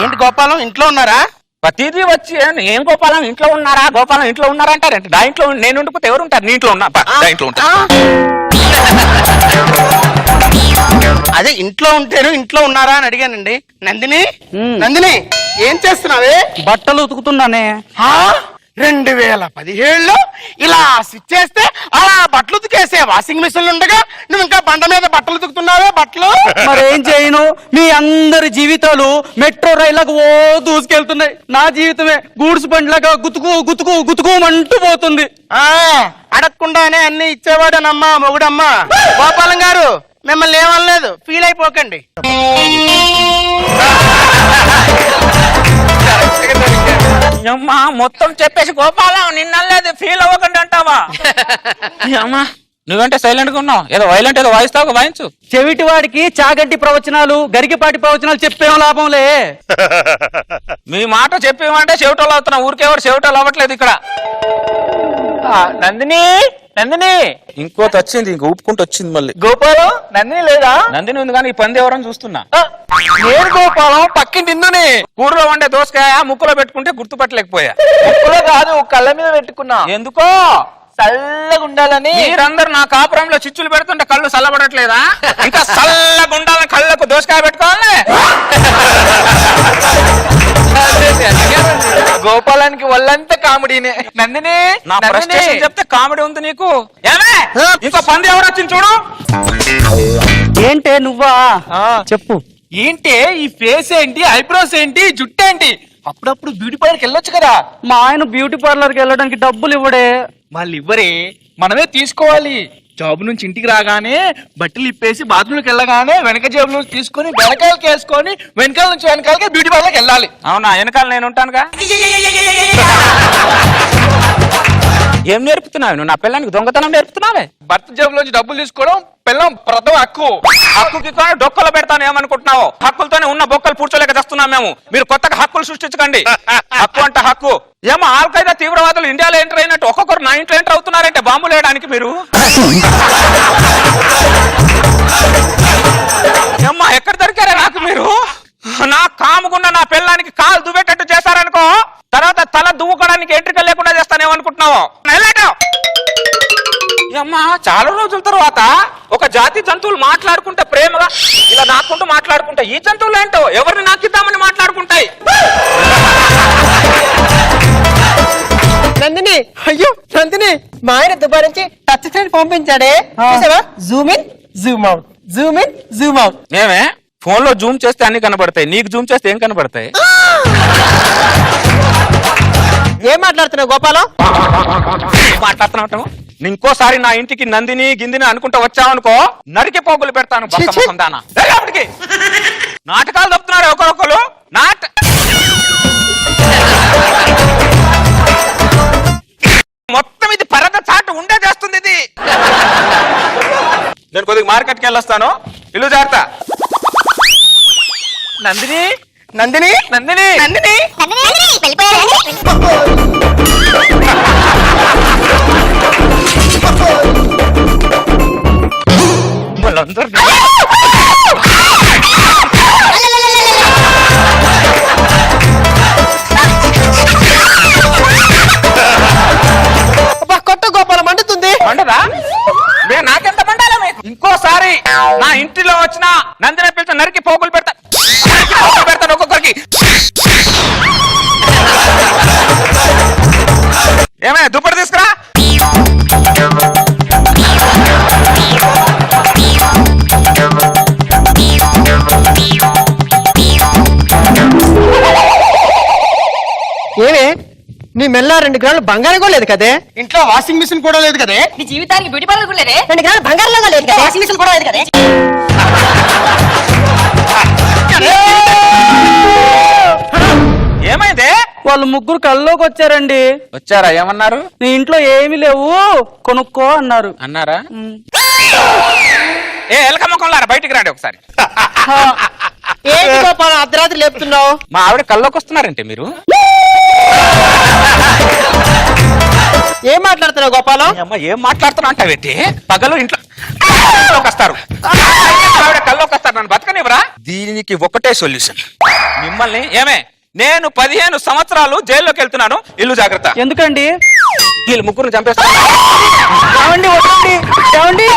ఏంటి గోపాలం ఇంట్లో ఉన్నారా? ప్రతిదీ వచ్చి ఏం గోపాలం ఇంట్లో ఉన్నారా, గోపాలం ఇంట్లో ఉన్నారా అంటారంటే, నా ఇంట్లో నేను ఉండిపోతే ఎవరు ఉంటారు? నీ ఇంట్లో ఉన్నా, నా ఇంట్లో ఉంటా. అదే ఇంట్లో ఉంటేను ఇంట్లో ఉన్నారా అని అడిగానండి. నందిని, నందిని ఏం చేస్తున్నావే? బట్టలు ఉతుకుతున్నానే. 2017లో ఇలా స్విచ్ చేస్తే అలా బట్టలు ఉతికేసే వాషింగ్ మిషన్ ఉండగా నువ్వు ఇంకా బండ మీద బట్టలు ఉతుకుతున్నావే బట్టలు. మరేం చేయను, మీ అందరి జీవితాలు మెట్రో రైళ్లకు ఓ దూసుకెళ్తున్నాయి. నా జీవితమే గూడ్స్ బండ్లాగా గుతుకు గుతుకు గుతుకుమంటూ పోతుంది. అడగకుండానే అన్ని ఇచ్చేవాడనమ్మా మొగుడమ్మా. గోపాలం గారు మిమ్మల్ని ఏమనలేదు, ఫీల్ అయిపోకండి. అమ్మా మొత్తం చెప్పేసి గోపాలం నిన్నలేదు ఫీల్ అవ్వకండి అంటావా? అమ్మా నువ్వంటే సైలెంట్ గా ఉన్నావు, ఏదో వైలెంట్ ఏదో వాయిస్తావు, వాయించు. చెవిటి వాడికి చాగంటి ప్రవచనాలు గరికిపాటి ప్రవచనాలు చెప్పేం లాభంలే. మీ మాట చెప్పేమంటే చెవిటోళ్ళు అవుతున్నా, ఊరికేవాడు చెవిటోళ్ళు అవ్వట్లేదు ఇక్కడ. నందిని, నందిని ఇంకోటి వచ్చింది, ఇంక ఊపుకుంటూ వచ్చింది మళ్ళీ. గోపాలం నందిని లేదా? నందిని ఉంది కానీ ఈ పంది ఎవరని చూస్తున్నా. నేను గోపాలం పక్కింటి ఇందుని. కూరలో వండే దోసకాయ ముక్కులో పెట్టుకుంటే గుర్తుపట్టలేకపోయా. ముక్కులో కాదు కళ్ళ మీద పెట్టుకున్నా. ఎందుకో? చల్లగా ఉండాలని. మీరందరూ నా కాపురంలో చిచ్చులు పెడుతుంటే కళ్ళు చల్లబడట్లేదా? ఇంకా చల్లగా ఉండాలని కళ్ళకు దోసకాయ పెట్టుకోవాలి. గోపాలానికి వాళ్ళంతా కామెడీనే. నందిని నా ప్రెస్టేషన్ చెప్తే కామెడీ ఉంది నీకు. ఏమే ఇంకో పంది ఎవరు వచ్చింది చూడు. ఏంటే నువ్వా? చెప్పు. ఏంటి ఈ ఫేస్ ఏంటి, ఐబ్రోస్ ఏంటి, జుట్టు ఏంటి? అప్పుడప్పుడు బ్యూటీ పార్లర్కి వెళ్ళొచ్చు కదా. మా ఆయన బ్యూటీ పార్లర్కి వెళ్ళడానికి డబ్బులు ఇవ్వడే. వాళ్ళు ఇవ్వరే, మనమే తీసుకోవాలి. జాబ్ నుంచి ఇంటికి రాగానే బట్టలు ఇప్పేసి బాత్రూమ్కి వెళ్ళగానే వెనక జేబులో తీసుకొని వెనకాలకి వేసుకొని వెనకాల నుంచి వెనకాలకి బ్యూటీ పార్లర్కి వెళ్ళాలి. అవునా? వెనకాల నేను ఉంటానుగా. ఏం నేర్పుతున్నావు నువ్వు? నా పిల్లానికి దొంగతనం నేర్పుతున్నావే. భర్త జేబులోంచి డబ్బులు తీసుకోవడం పిల్లం ప్రథమ హక్కు. హక్కుకి కానీ డొక్కలు పెడతాను ఏమనుకుంటున్నావు? హక్కులతోనే ఉన్న బొక్కలు పూడ్చోలేక తెస్తున్నాం మేము. మీరు కొత్తగా హక్కులు సృష్టించకండి. హక్కు అంటే హక్కు. ఏమో ఆల్ఖైదా తీవ్రవాదులు ఇండియాలో ఎంటర్ అయినట్టు ఒక్కొక్కరు నా ఇంట్లో ఎంటర్ అవుతున్నారంటే బాంబులు వేయడానికి మీరు. ఏమ్మా ఎక్కడ దొరికారా నాకు మీరు? నా కాముకున్న నా పిల్లానికి కాలు దువ్వేటట్టు చేశారనుకో, తర్వాత తల దువ్వుకోవడానికి ఎంట్రికలు లేకుండా చేస్తానేమనుకుంటున్నావు? అమ్మా చాలా రోజుల తర్వాత ఒక జాతి జంతువులు మాట్లాడుకుంటే ప్రేమగా ఇలా నాకుంటూ మాట్లాడుకుంటాయి. ఈ జంతువులు ఏంటో ఎవరిని నాకిద్దామని మాట్లాడుకుంటాయి. నందిని, అయ్యో నందిని, మా ఆయన దుబాయ్ నుంచి టచ్ స్క్రీన్ పంపించాడే, చూసావా? Zoom in Zoom out, Zoom in Zoom out. ఏమే ఫోన్ లో జూమ్ చేస్తే అన్ని కనబడతాయి, నీకు జూమ్ చేస్తే ఏం కనబడతాయి? ఏం మాట్లాడుతున్నావు గోపాలం? మాట్లాడుతున్నావు ఇంకోసారి నా ఇంటికి నందిని గిందిని అనుకుంటా వచ్చావనుకో నరికి పోగులు పెడతాను బక్క మొహం దానా. రేయ్ అప్పటికి. నాటకాలు తప్పుతున్నారు ఒకరొకరు మొత్తం ఇది పరద చాటు ఉండే చేస్తుంది ఇది. నేను కొద్దిగా మార్కెట్కి వెళ్ళొస్తాను, ఇల్లు జాగ్రత్త. నందిని నందిని నందిని నందిని వాళ్ళందరూ కొట్ట గోపాలం మండుతుంది. మండదా నాకెంత మండాలా మీకు? ఇంకోసారి నా ఇంటిలో వచ్చిన నందిని పిలిచి నరికి పోగులు పెడతాను ఒక్కొక్కరికి. ఏమైనా దుప్పటి తీసుకురా. ఏమే నీ మెల్ల 2 గ్రాములు బంగారం కూడా లేదు కదే. ఇంట్లో వాషింగ్ మిషన్ కూడా లేదు కదే. నీ జీవితానికి బ్యూటీ పార్లర్ కూడా లేదే. 2 గ్రాములు బంగారంలో లేదు కదా. వాషింగ్ మిషన్ కూడా లేదు కదా. ఏమైంది? వాళ్ళు ముగ్గురు కల్లోకి వచ్చారండి. వచ్చారా? ఏమన్నారు? నీ ఇంట్లో ఏమీ లేవు కొనుక్కో అన్నారు. అన్నారా? ఏ ఎలక ముఖంలారా బయటికి రండి ఒకసారి. ఏంటి గోపాలం అర్ధరాత్రి లేపుతున్నావు? మా ఆవిడ కల్లోకి వస్తున్నారంటే మీరు ఏం మాట్లాడుతున్నావు గోపాలం? అమ్మ ఏం మాట్లాడుతున్నా అంటావేంటి? పగలు ఇంట్లో వస్తారు, ఆవిడ కల్లోకి వస్తారు, నన్ను బతకనివ్వరా? దీనికి ఒకటే సొల్యూషన్, మిమ్మల్ని ఏమే నేను 15 సంవత్సరాలు జైల్లోకి వెళ్తున్నాను, ఇల్లు జాగ్రత్త. ఎందుకండి? వీళ్ళు ముగ్గురు చంపేస్తాను. ఏమండి? వద్దండి. ఏమండి?